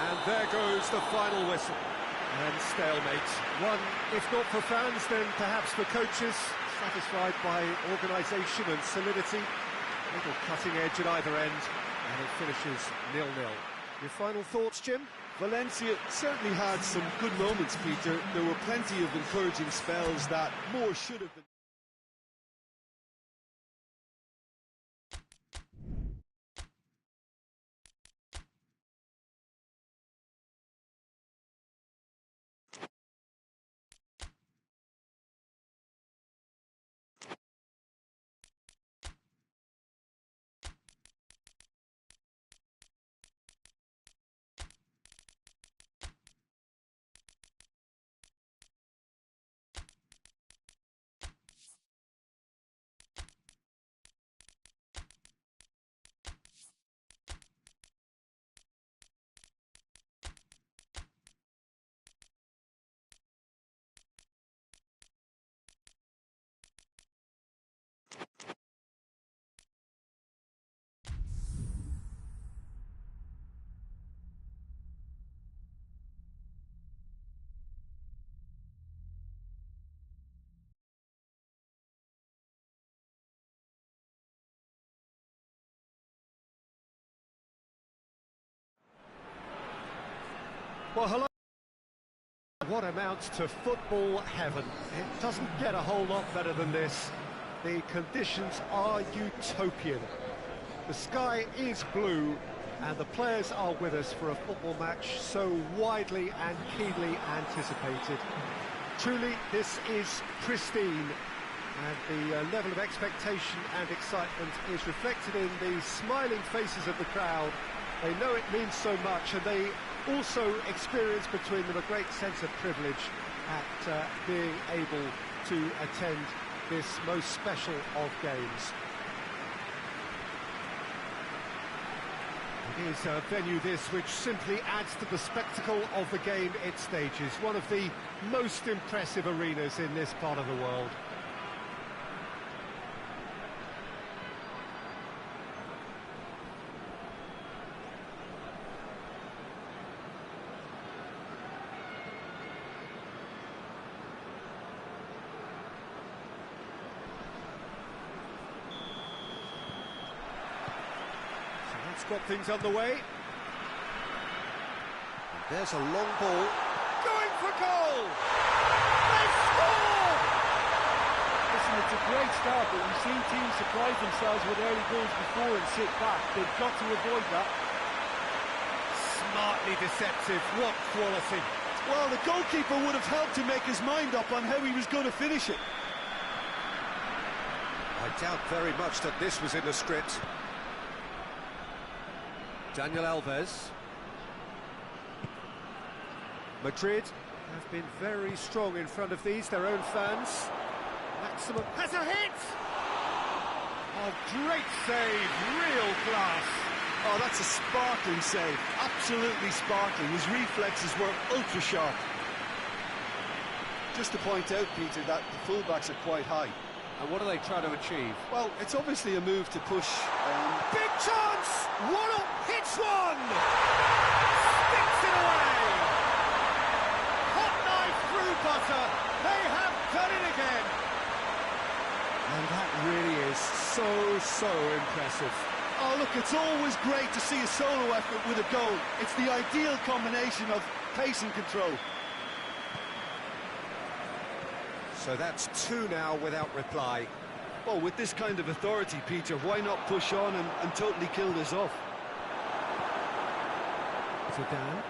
And there goes the final whistle. And stalemate. One, if not for fans, then perhaps for coaches, satisfied by organisation and solidity. A little cutting edge at either end, and it finishes 0-0. Your final thoughts, Jim? Valencia certainly had some good moments, Peter. There were plenty of encouraging spells that more should have been. Well, hello. What amounts to football heaven. It doesn't get a whole lot better than this. The conditions are utopian. The sky is blue, and the players are with us for a football match so widely and keenly anticipated. Truly, this is pristine, and the level of expectation and excitement is reflected in the smiling faces of the crowd. They know it means so much, and they also experience between them a great sense of privilege at being able to attend this most special of games. It is a venue this which simply adds to the spectacle of the game it stages, one of the most impressive arenas in this part of the world. Got things underway. And there's a long ball. Going for goal! They score! Listen, it's a great start, but we've seen teams surprise themselves with early goals before and sit back. They've got to avoid that. Smartly deceptive. What quality. Well, the goalkeeper would have helped to make his mind up on how he was going to finish it. I doubt very much that this was in the script. Daniel Alves. Madrid have been very strong in front of these, their own fans. Maximum has a hit! Oh, great save, real class. Oh, that's a sparkling save, absolutely sparkling. His reflexes were ultra sharp. Just to point out, Peter, that the fullbacks are quite high. And what are they trying to achieve? Well, it's obviously a move to push. Big chance! Waddle hits one! Sticks it away! Hot knife through butter. They have done it again. And that really is so impressive. Oh, look, it's always great to see a solo effort with a goal. It's the ideal combination of pace and control. So that's two now without reply. Well, with this kind of authority, Peter, why not push on and totally kill this off? Zidane.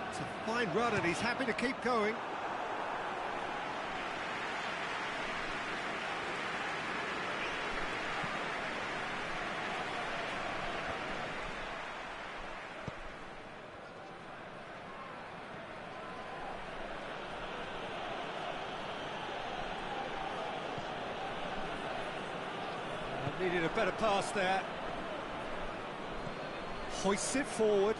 It's a fine run and he's happy to keep going. Needed a better pass there. Hoists it forward.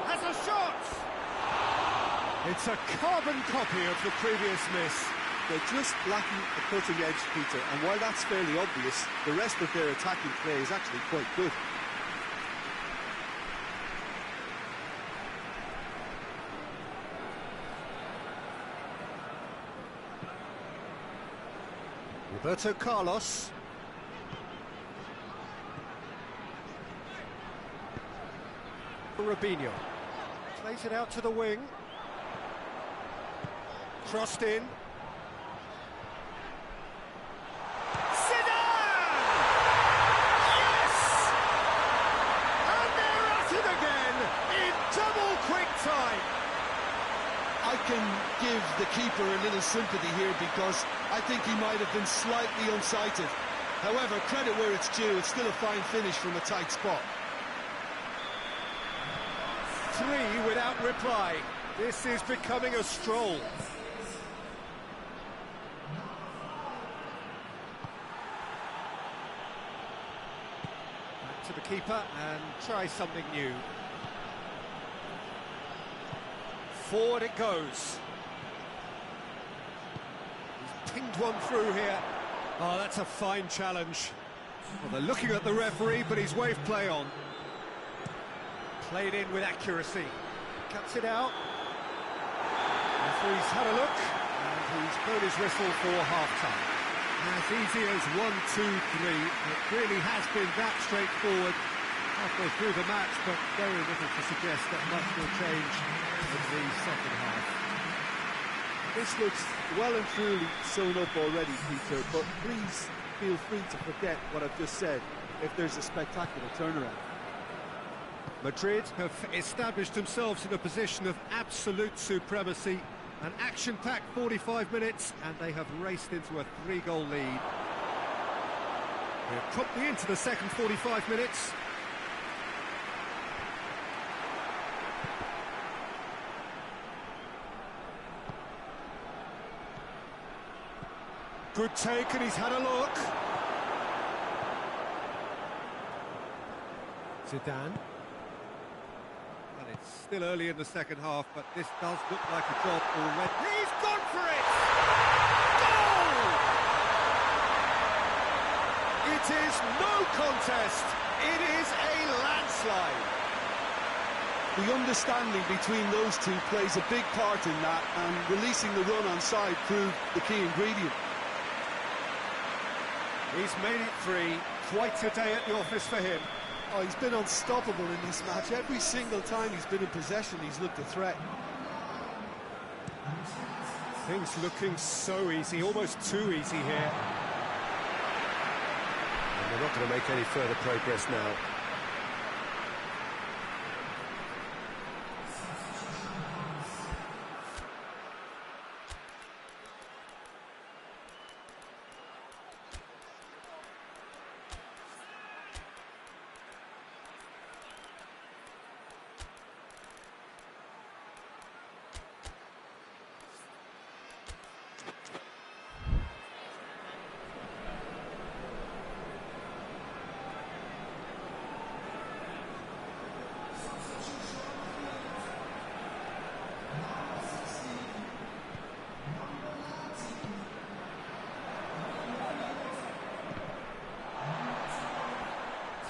Has a shot! It's a carbon copy of the previous miss. They're just lacking a cutting edge, Peter, and while that's fairly obvious, the rest of their attacking play is actually quite good. Roberto Carlos. Robinho. Plays it out to the wing. Crossed in. Zidane! Yes! And they're at it again in double quick time. I can give the keeper a little sympathy here because I think he might have been slightly unsighted. However, credit where it's due, it's still a fine finish from a tight spot. Three without reply. This is becoming a stroll. Back to the keeper and try something new. Forward it goes. He's pinged one through here. Oh, that's a fine challenge. Well, they're looking at the referee, but he's waved play on. Played in with accuracy. Cuts it out. Referee's had a look, and he's blown his whistle for half-time. As easy as 1, 2, 3. It really has been that straightforward halfway through the match, but very little to suggest that much will change in the second half. This looks well and truly sewn up already, Peter, but please feel free to forget what I've just said if there's a spectacular turnaround. Madrid have established themselves in a position of absolute supremacy. An action-packed 45 minutes, and they have raced into a 3-goal lead. We're promptly into the second 45 minutes. Good take, and he's had a look. Zidane. Well, it's still early in the second half, but this does look like a job already. He's gone for it! Goal! It is no contest. It is a landslide. The understanding between those two plays a big part in that, and releasing the run on side proved the key ingredient. He's made it 3. Quite a day at the office for him. Oh, he's been unstoppable in this match. Every single time he's been in possession, he's looked a threat. Things looking so easy, almost too easy here. And they're not going to make any further progress now.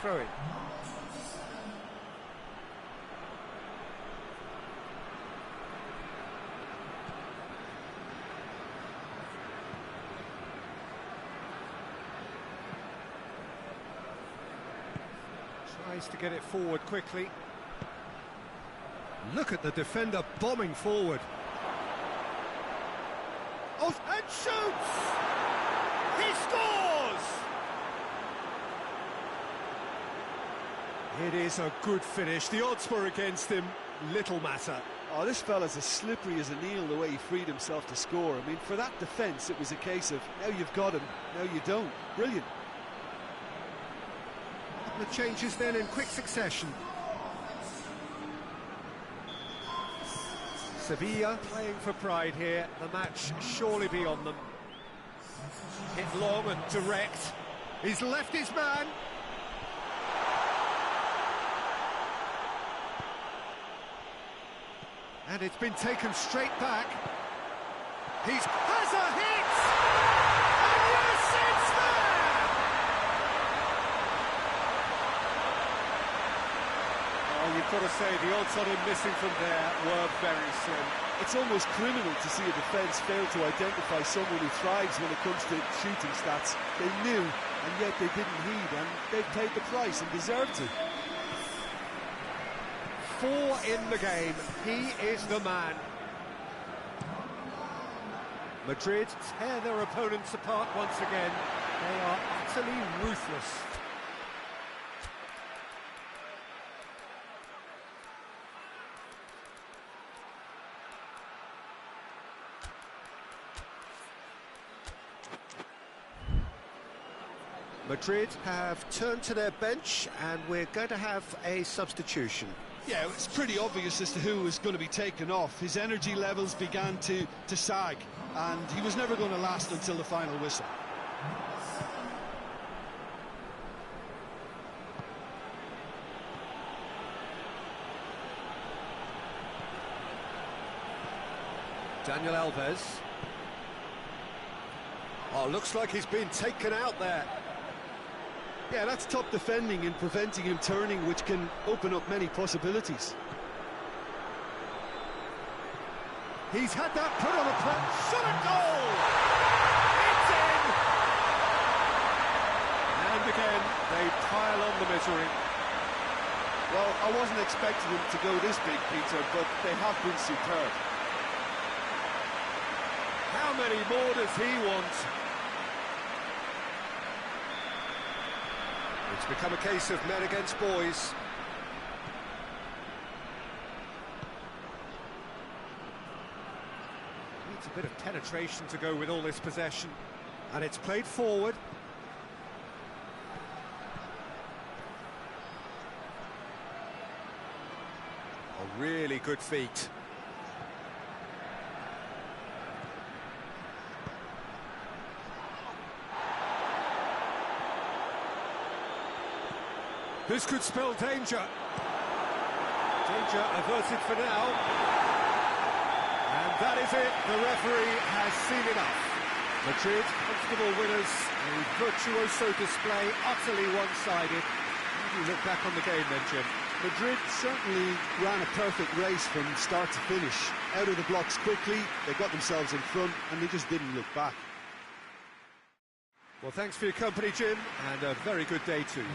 throw-in. Tries to get it forward quickly. Look at the defender bombing forward. Oh, and shoots! He scores! It is a good finish. The odds were against him. Little matter. Oh, this fella's as slippery as an eel the way he freed himself to score. I mean, for that defence, it was a case of, now you've got him, now you don't. Brilliant. The changes then in quick succession. Sevilla playing for pride here. The match surely be on them. Hit long and direct. He's left his man. And it's been taken straight back. Has a hit! And yes, it's there! Oh, you've got to say, the odds on him missing from there were very slim. It's almost criminal to see a defence fail to identify someone who thrives when it comes to shooting stats. They knew, and yet they didn't heed, and they've paid the price and deserved to. 4 in the game. He is the man. Madrid tear their opponents apart once again. They are utterly ruthless. Madrid have turned to their bench, and we're going to have a substitution. Yeah, it's pretty obvious as to who was going to be taken off. His energy levels began to sag, and he was never going to last until the final whistle. Daniel Alves. Oh, looks like he's been taken out there. Yeah, that's top defending and preventing him turning, which can open up many possibilities. He's had that put on a plate. Shot at goal! It's in! And again, they pile on the misery. Well, I wasn't expecting them to go this big, Peter, but they have been superb. How many more does he want? It's become a case of men against boys. Needs a bit of penetration to go with all this possession. And it's played forward. A really good feat. This could spell danger. Danger averted for now. And that is it. The referee has seen enough. Madrid, comfortable winners. A virtuoso display, utterly one-sided. How do you look back on the game then, Jim? Madrid certainly ran a perfect race from start to finish. Out of the blocks quickly, they got themselves in front, and they just didn't look back. Well, thanks for your company, Jim, and a very good day to you.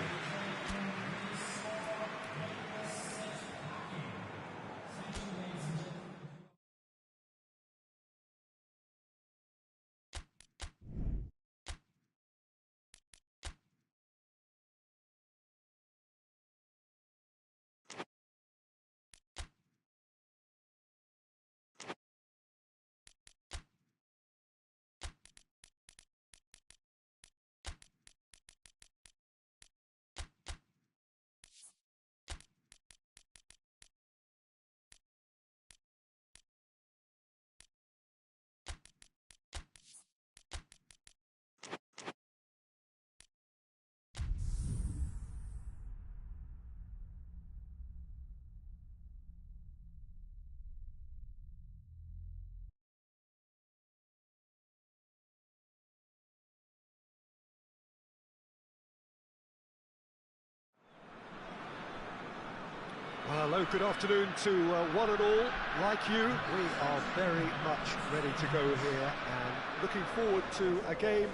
Hello, good afternoon to one and all. Like you, we are very much ready to go here and looking forward to a game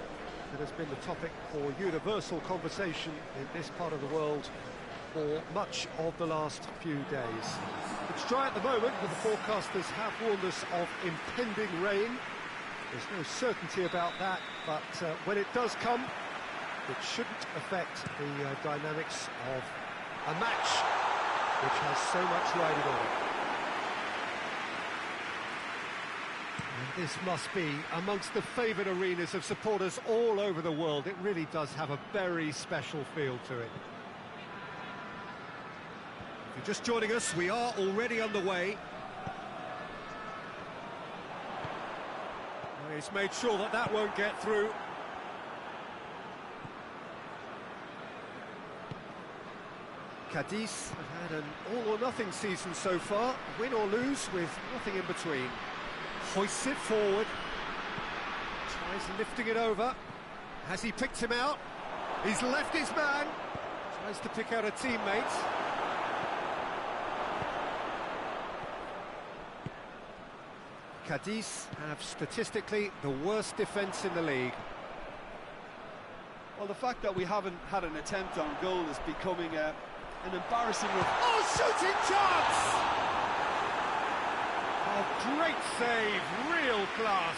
that has been the topic for universal conversation in this part of the world for much of the last few days. It's dry at the moment, but the forecasters have warned us of impending rain. There's no certainty about that, but when it does come, it shouldn't affect the dynamics of a match which has so much riding on it. And this must be amongst the favoured arenas of supporters all over the world. It really does have a very special feel to it. If you're just joining us, we are already underway. He's made sure that that won't get through. Cadiz have had an all-or-nothing season so far, win or lose with nothing in between. Hoists it forward, tries lifting it over. Has he picked him out? He's left his man, tries to pick out a teammate. Cadiz have statistically the worst defence in the league. Well, the fact that we haven't had an attempt on goal is becoming an embarrassing... Oh, shooting chance! Oh, great save, real class.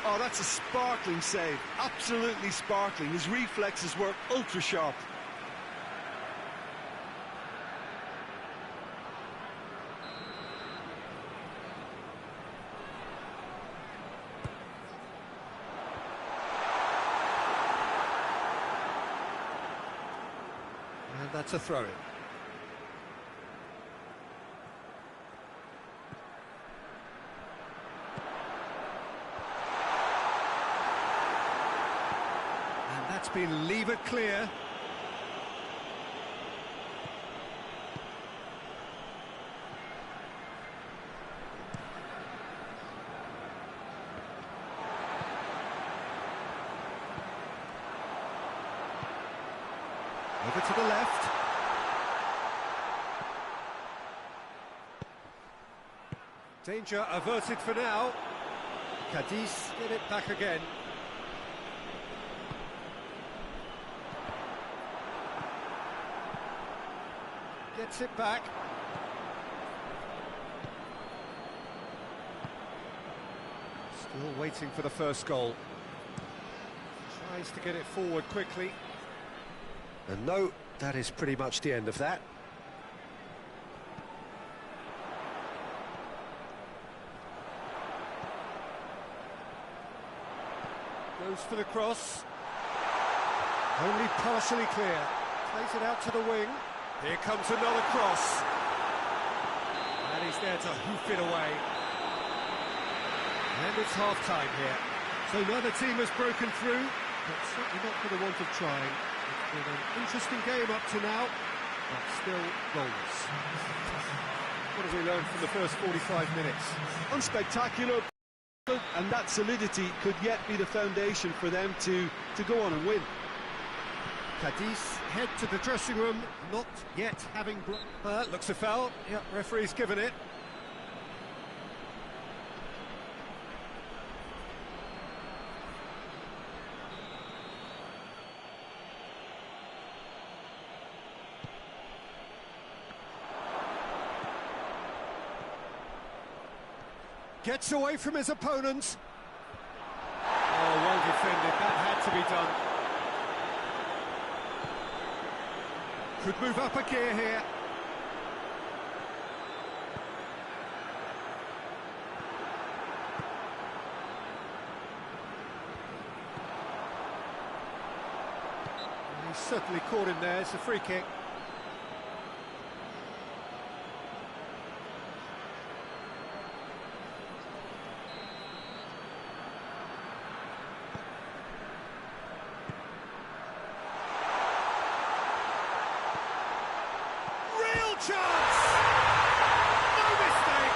Oh, that's a sparkling save, absolutely sparkling. His reflexes were ultra-sharp. And that's a throw-in. And that's been levered clear. Over to the left. Danger averted for now. Cadiz get it back again. Gets it back. Still waiting for the first goal. Tries to get it forward quickly. And no, that is pretty much the end of that. Goes for the cross. Only partially clear. Plays it out to the wing. Here comes another cross. And he's there to hoof it away. And it's half-time here. So neither team has broken through, but certainly not for the want of trying. It's been an interesting game up to now, but still goalless. What have we learned from the first 45 minutes? Unspectacular, and that solidity could yet be the foundation for them to go on and win. Cadiz head to the dressing room, not yet having... looks a foul. Yep, referee's given it. Gets away from his opponent. Oh, well defended. That had to be done. Could move up a gear here. He's certainly caught him there. It's a free kick. Chance! No mistake!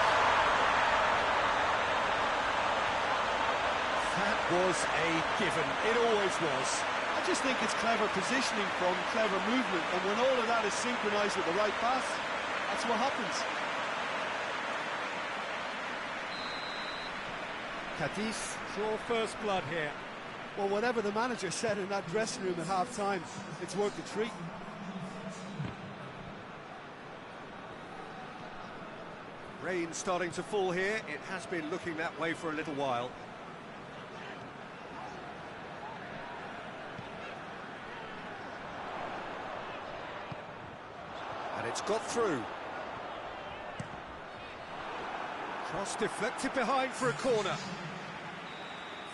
That was a given. It always was. I just think it's clever positioning from clever movement, and when all of that is synchronised with the right pass, That's what happens. Cadiz, saw first blood here. Well, whatever the manager said in that dressing room at half-time, it's worth the treat. Rain starting to fall here. It has been looking that way for a little while. And it's got through. Cross deflected behind for a corner.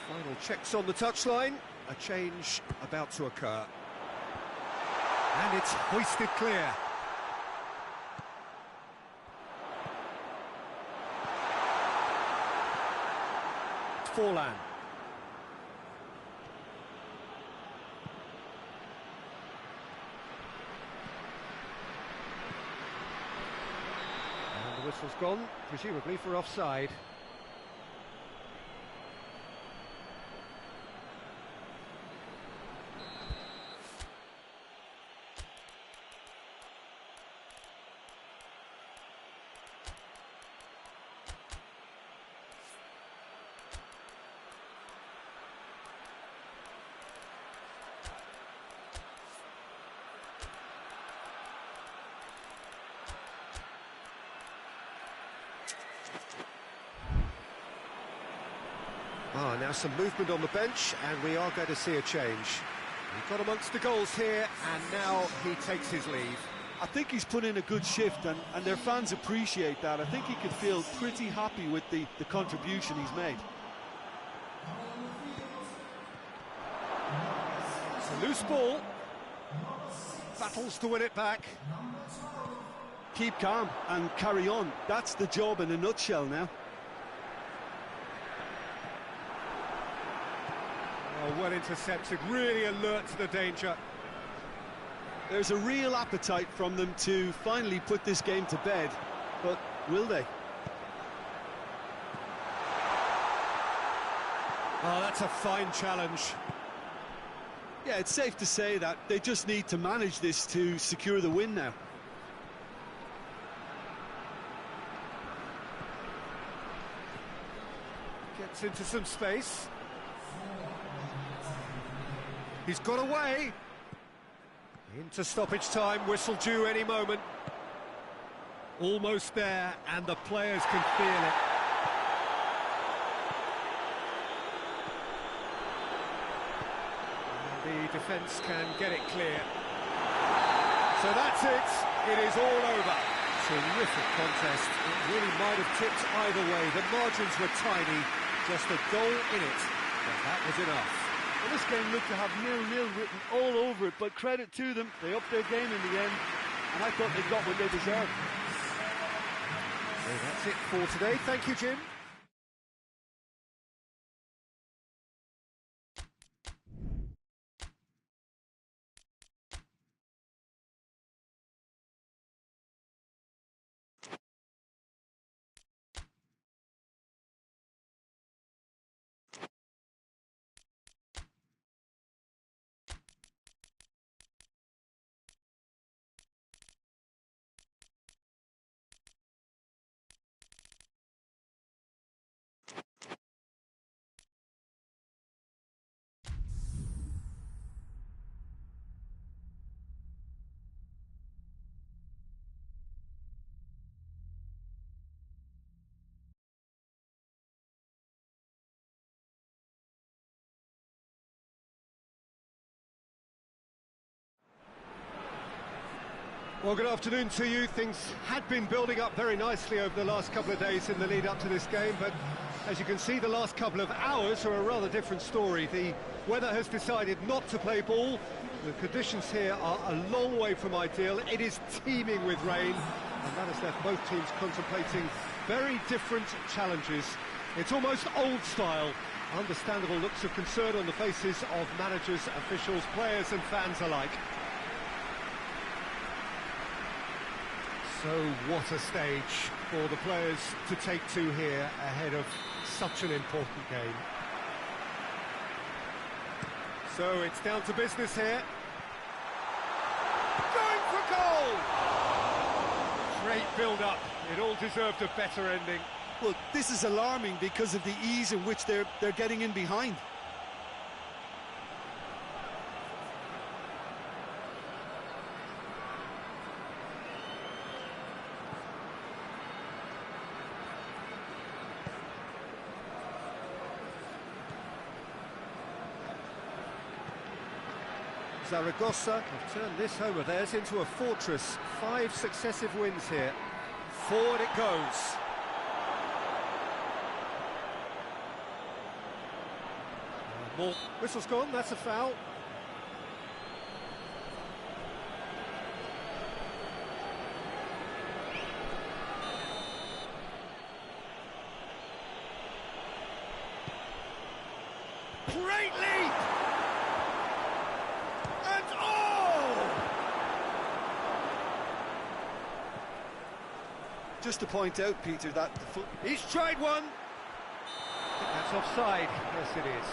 Final checks on the touchline. A change about to occur. And it's hoisted clear. Forlan. And the whistle's gone, presumably for offside. Now some movement on the bench, and we are going to see a change. He got amongst the goals here, and now he takes his leave. I think he's put in a good shift, and their fans appreciate that. I think he could feel pretty happy with the contribution he's made. It's a loose ball. Battles to win it back. Keep calm and carry on. That's the job in a nutshell now. Oh, well intercepted, really alert to the danger. There's a real appetite from them to finally put this game to bed, but will they? Oh, that's a fine challenge. Yeah, it's safe to say that they just need to manage this to secure the win now. Gets into some space. He's got away. Into stoppage time, whistle due any moment. Almost there, and the players can feel it. And the defence can get it clear. So that's it. It is all over. Terrific contest. It really might have tipped either way. The margins were tiny. Just a goal in it. But that was enough. Well, this game looked to have 0-0 written all over it, but credit to them, they upped their game in the end, and I thought they got what they deserved. So that's it for today. Thank you, Jim. Well, good afternoon to you. Things had been building up very nicely over the last couple of days in the lead up to this game, but as you can see, the last couple of hours are a rather different story. The weather has decided not to play ball. The conditions here are a long way from ideal. It is teeming with rain, and that has left both teams contemplating very different challenges. It's almost old style. Understandable looks of concern on the faces of managers, officials, players and fans alike. So what a stage for the players to take to here ahead of such an important game. So it's down to business here. Going for goal! Great build-up. It all deserved a better ending. Well, this is alarming because of the ease in which they're getting in behind. Zaragoza have turned this home of theirs into a fortress. 5 successive wins here. Forward it goes. More. Whistle's gone, that's a foul. Great leap! And oh! Just to point out, Peter, that the foot... He's tried one! That's offside. Yes, it is.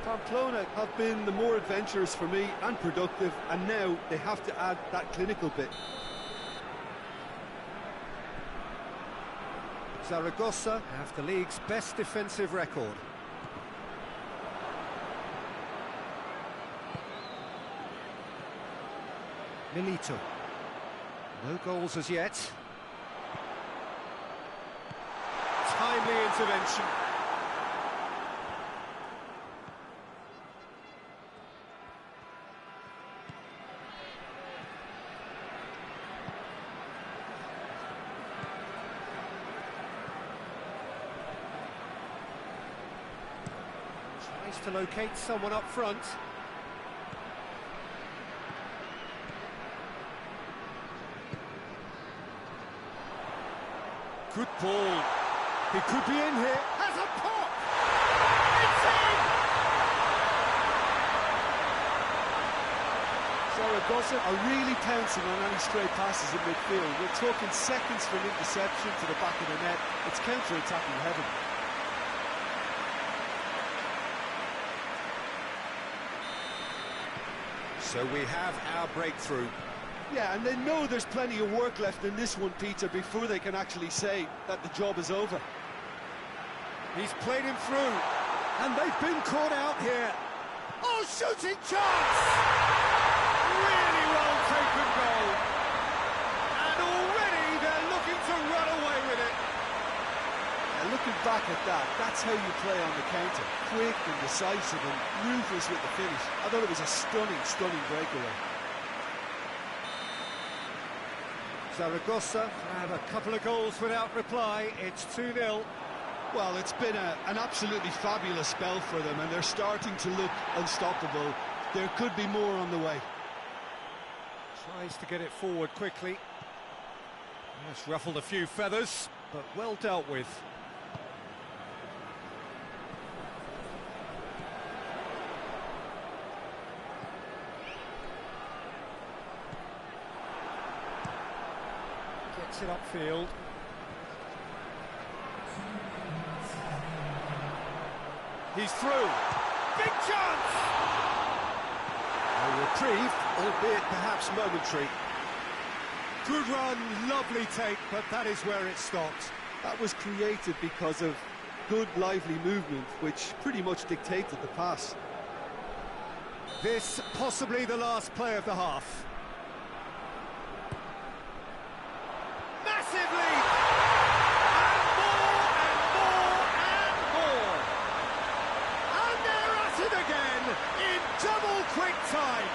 Pamplona have been the more adventurous for me and productive, and now they have to add that clinical bit. Zaragoza have the league's best defensive record. Milito. No goals as yet. Timely intervention. Tries to locate someone up front. Good ball. He could be in here. Has a pop! It's in! Zaragoza are really pouncing on any stray passes in midfield. We're talking seconds from interception to the back of the net. It's counter-attacking heaven. So we have our breakthrough. Yeah, and they know there's plenty of work left in this one, Peter, before they can actually say that the job is over. He's played him through, and they've been caught out here. Oh, shooting chance! Really well taken goal. And already they're looking to run away with it. Yeah, looking back at that, that's how you play on the counter. Quick and decisive and ruthless with the finish. I thought it was a stunning, stunning breakaway. Zaragoza have a couple of goals without reply. It's 2-0. Well, it's been an absolutely fabulous spell for them, and they're starting to look unstoppable. There could be more on the way. Tries to get it forward quickly. That's ruffled a few feathers, but well dealt with. Gets it upfield. He's through. Big chance! A reprieve, albeit perhaps momentary. Good run, lovely take, but that is where it stopped. That was created because of good, lively movement, which pretty much dictated the pass. This possibly the last play of the half. Massive lead! And more, and more, and more! And they're at it again in double quick time.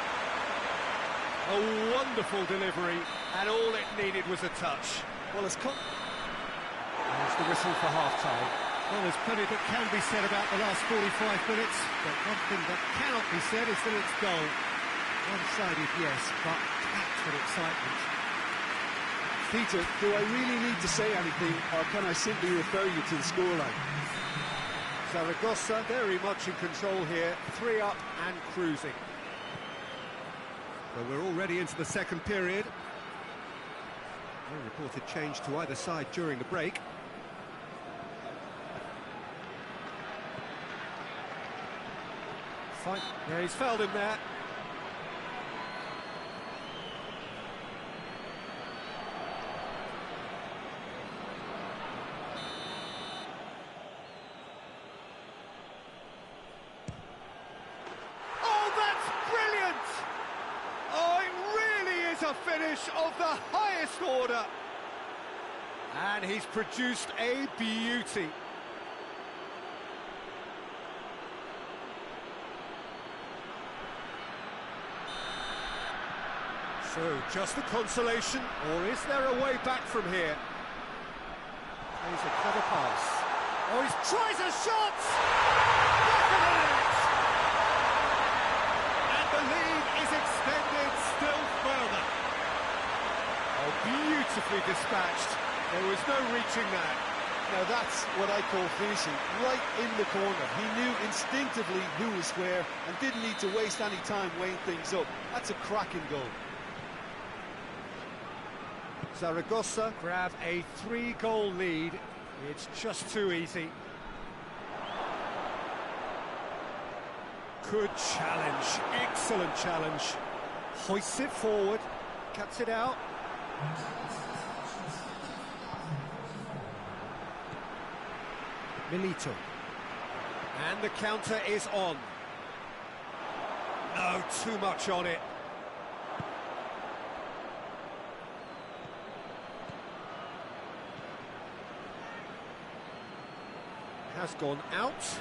A wonderful delivery, and all it needed was a touch. Well, it's come. There's the whistle for half-time. Well, there's plenty that can be said about the last 45 minutes, but one thing that cannot be said is that it's goal. One-sided, yes, but packed with excitement. Peter, do I really need to say anything, or can I simply refer you to the scoreline? Zaragoza very much in control here, 3 up and cruising. But we're already into the second period. No reported change to either side during the break. Fine. Yeah, he's fouled him there. finish of the highest order. And he's produced a beauty. So, just a consolation, or is there a way back from here? Plays a clever pass. Oh, he tries a shot! Back of the net! And the lead is extended still further. Oh, beautifully dispatched. There was no reaching that. Now that's what I call finishing, right in the corner. He knew instinctively who was where and didn't need to waste any time weighing things up. That's a cracking goal. Zaragoza grab a 3-goal lead. It's just too easy. Good challenge, excellent challenge. Hoists it forward, cuts it out. Milito. And the counter is on. No, too much on it. Has gone out.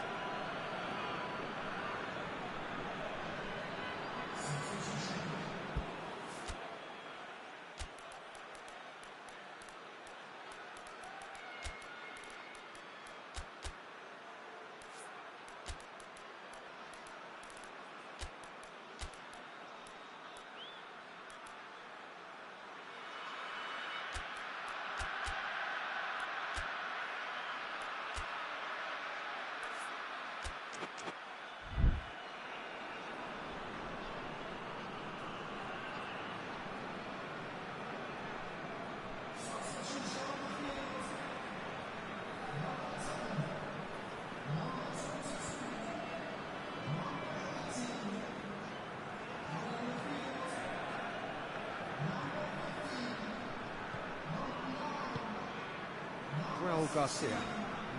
Garcia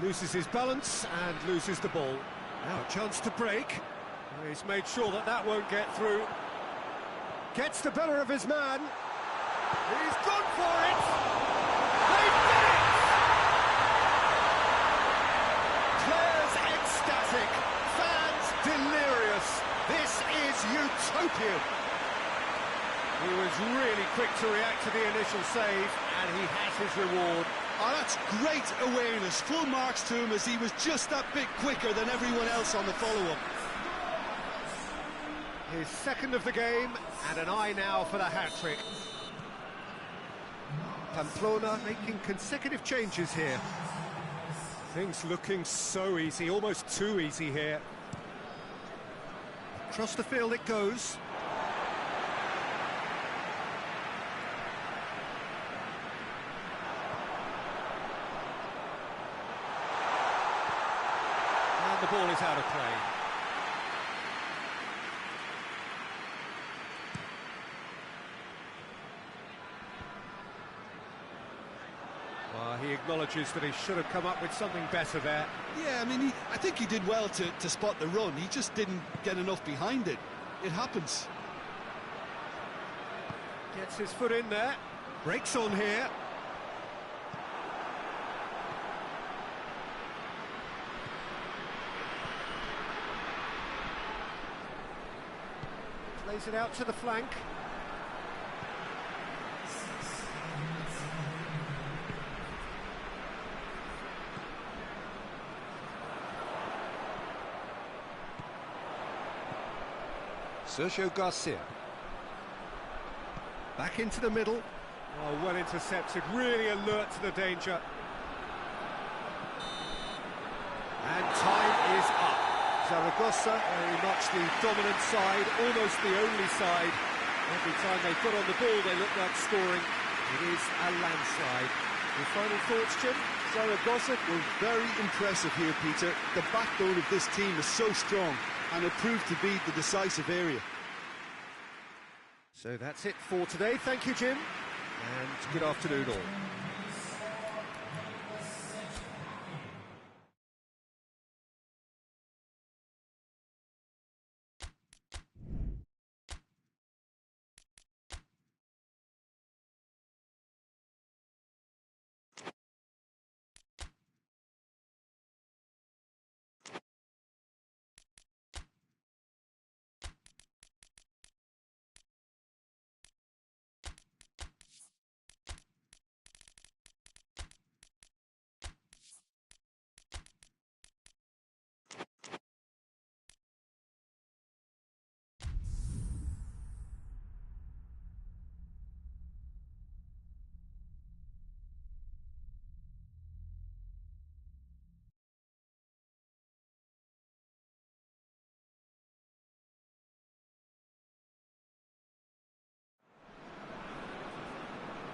loses his balance and loses the ball. Now a chance to break. He's made sure that that won't get through. Gets the better of his man. He's gone for it. They did it! Players ecstatic, fans delirious. This is utopian. He was really quick to react to the initial save, and he has his reward. Oh, that's great awareness. Full marks to him as he was just that bit quicker than everyone else on the follow-up. His second of the game, and an eye now for the hat-trick. Pamplona making consecutive changes here. Things looking so easy, almost too easy here. Across the field it goes. The ball is out of play. Well, he acknowledges that he should have come up with something better there. Yeah, I mean, I think he did well to spot the run. He just didn't get enough behind it. It happens. Gets his foot in there. Breaks on here. Plays it out to the flank. Sergio Garcia. Back into the middle. Oh, well intercepted, really alert to the danger. And time is up. Zaragoza, very much the dominant side, almost the only side. Every time they put on the ball, they look like scoring. It is a landslide. Your final thoughts, Jim? Zaragoza were very impressive here, Peter. The backbone of this team is so strong, and it proved to be the decisive area. So that's it for today. Thank you, Jim, and good afternoon all.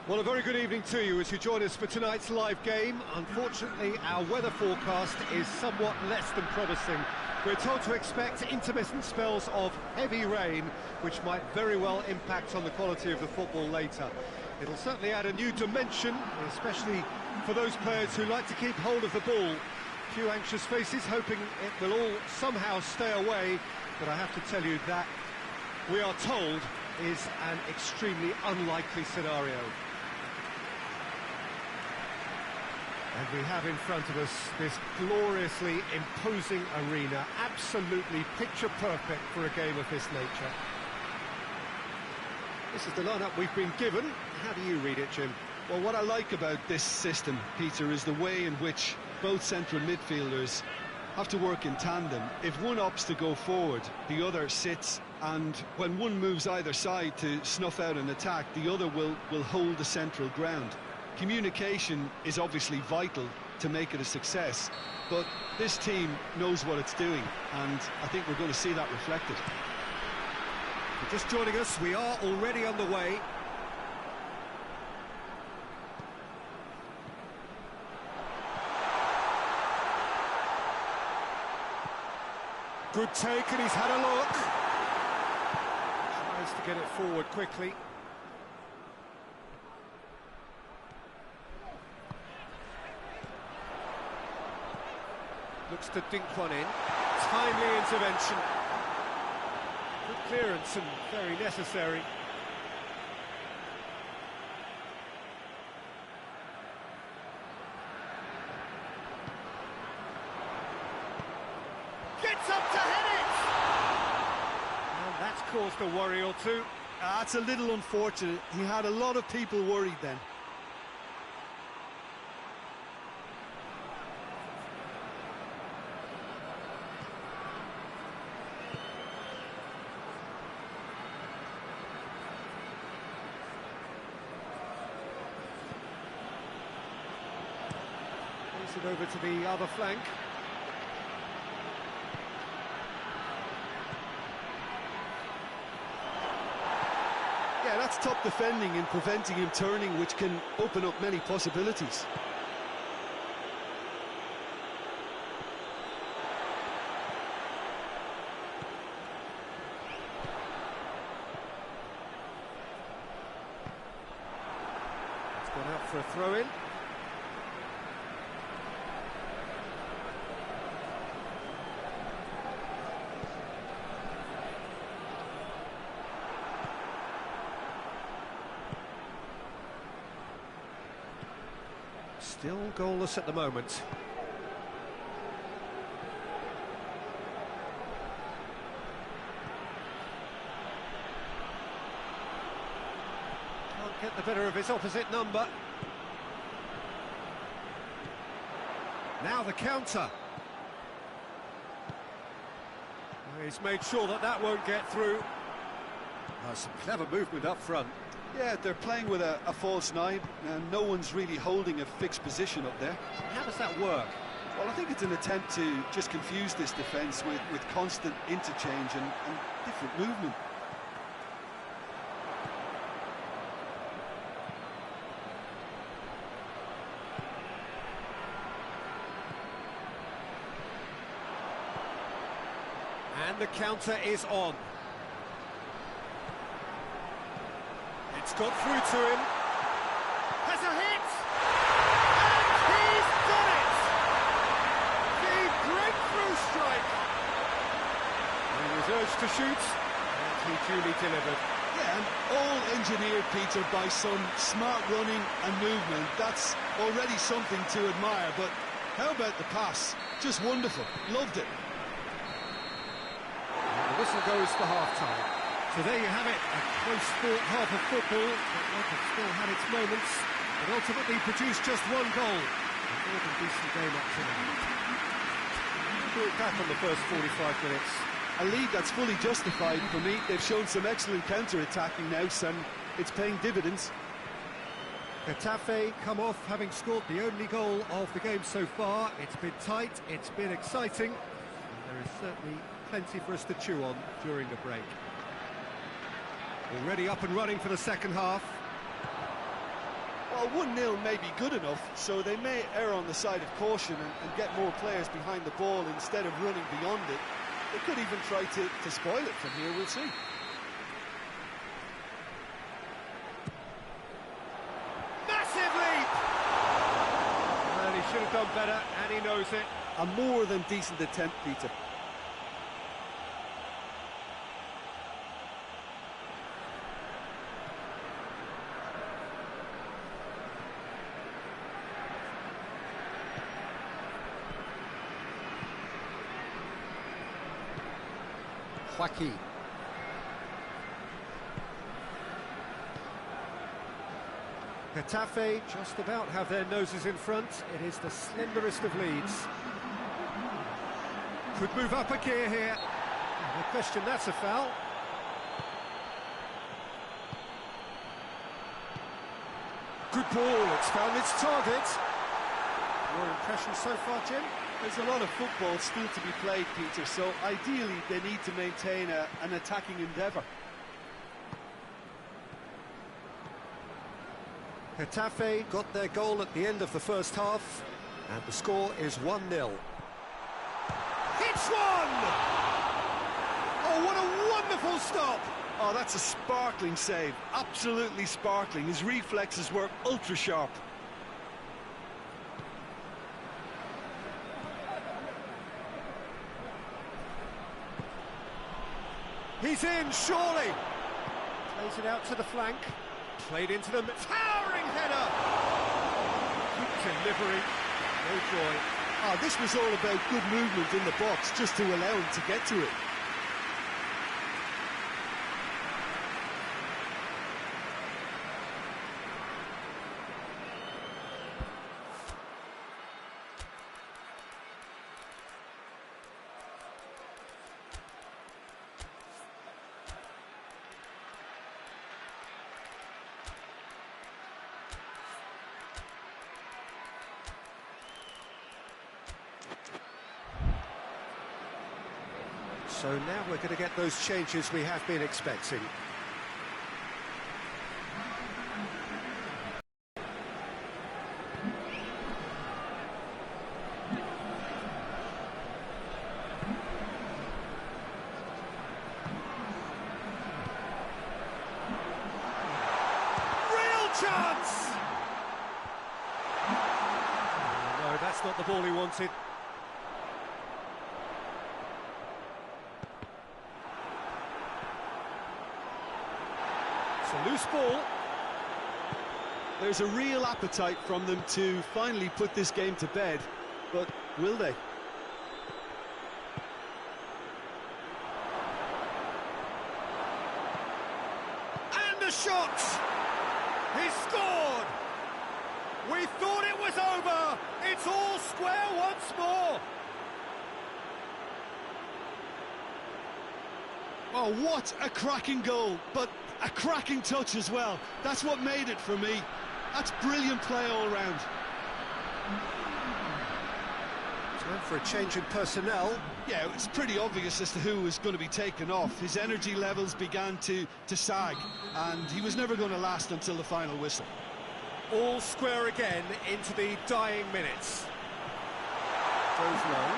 Well, a very good evening to you as you join us for tonight's live game. Unfortunately, our weather forecast is somewhat less than promising. We're told to expect intermittent spells of heavy rain, which might very well impact on the quality of the football later. It'll certainly add a new dimension, especially for those players who like to keep hold of the ball. A few anxious faces hoping it will all somehow stay away, but I have to tell you that we are told is an extremely unlikely scenario. And we have in front of us this gloriously imposing arena, absolutely picture perfect for a game of this nature. This is the lineup we've been given. How do you read it, Jim? Well, what I like about this system, Peter, is the way in which both central midfielders have to work in tandem. If one opts to go forward, the other sits, and when one moves either side to snuff out an attack, the other will hold the central ground. Communication is obviously vital to make it a success, but this team knows what it's doing, and I think we're going to see that reflected. For just joining us, we are already underway. Good take, and he's had a look. Tries to get it forward quickly. Looks to dink one in. Timely intervention. Good clearance and very necessary. Gets up to head it! And that's caused a worry or two. That's a little unfortunate. He had a lot of people worried then. It over to the other flank. Yeah, that's top defending and preventing him turning, which can open up many possibilities. It's gone out for a throw-in. Still goalless at the moment. Can't get the better of his opposite number. Now the counter. He's made sure that that won't get through. Some clever movement up front. Yeah, they're playing with a false nine, and no one's really holding a fixed position up there. How does that work? Well, I think it's an attempt to just confuse this defence with constant interchange and different movement. And the counter is on. It's got through to him. Has a hit! And he's done it! The breakthrough strike! And he was urged to shoot, and he duly delivered. Yeah, and all engineered, Peter, by some smart running and movement. That's already something to admire, but how about the pass? Just wonderful. Loved it. And the whistle goes for half-time. So there you have it, a close-fought half of football that still had its moments, but ultimately produced just one goal. A more than decent game up to now. Brought back on the first 45 minutes. A lead that's fully justified for me. They've shown some excellent counter-attacking now, and it's paying dividends. Getafe come off having scored the only goal of the game so far. It's been tight, it's been exciting, and there is certainly plenty for us to chew on during the break. Already up and running for the second half. Well, 1-0 may be good enough, so they may err on the side of caution and get more players behind the ball instead of running beyond it. They could even try to spoil it from here, we'll see. Massive leap! Well, he should have done better, and he knows it. A more than decent attempt, Peter. Joaquin. Getafe just about have their noses in front. It is the slenderest of leads. Could move up a gear here. No question, that's a foul. Good ball, it's found its target. Your impression so far, Jim? There's a lot of football still to be played, Peter, so ideally they need to maintain an attacking endeavour. Getafe got their goal at the end of the first half, and the score is 1-0. Hits one! Oh, what a wonderful stop! Oh, that's a sparkling save, absolutely sparkling. His reflexes were ultra-sharp. He's in, surely! Plays it out to the flank. Played into the towering header! Good delivery, no joy. Oh, this was all about good movement in the box, just to allow him to get to it. So now we're going to get those changes we have been expecting. Real chance! No, that's not the ball he wanted. Loose ball. There's a real appetite from them to finally put this game to bed, but will they? And the shot! He scored! We thought it was over! It's all square once more! Oh, what a cracking goal, but a cracking touch as well. That's what made it for me. That's brilliant play all round. Time for a change in personnel. Yeah, it's pretty obvious as to who was going to be taken off. His energy levels began to sag, and he was never going to last until the final whistle. All square again into the dying minutes. Goes low.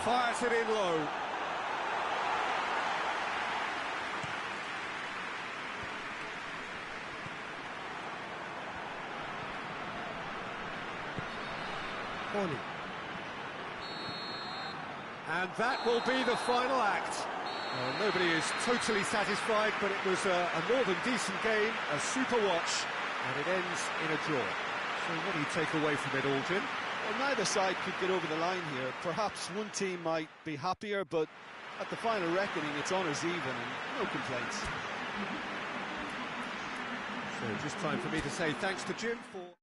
Fires it in low. And that will be the final act. Nobody is totally satisfied, but it was a more than decent game, a super watch, and it ends in a draw. So what do you take away from it all, Jim? Well, neither side could get over the line here. Perhaps one team might be happier, but at the final reckoning, it's honours even and no complaints. So just time for me to say thanks to Jim for...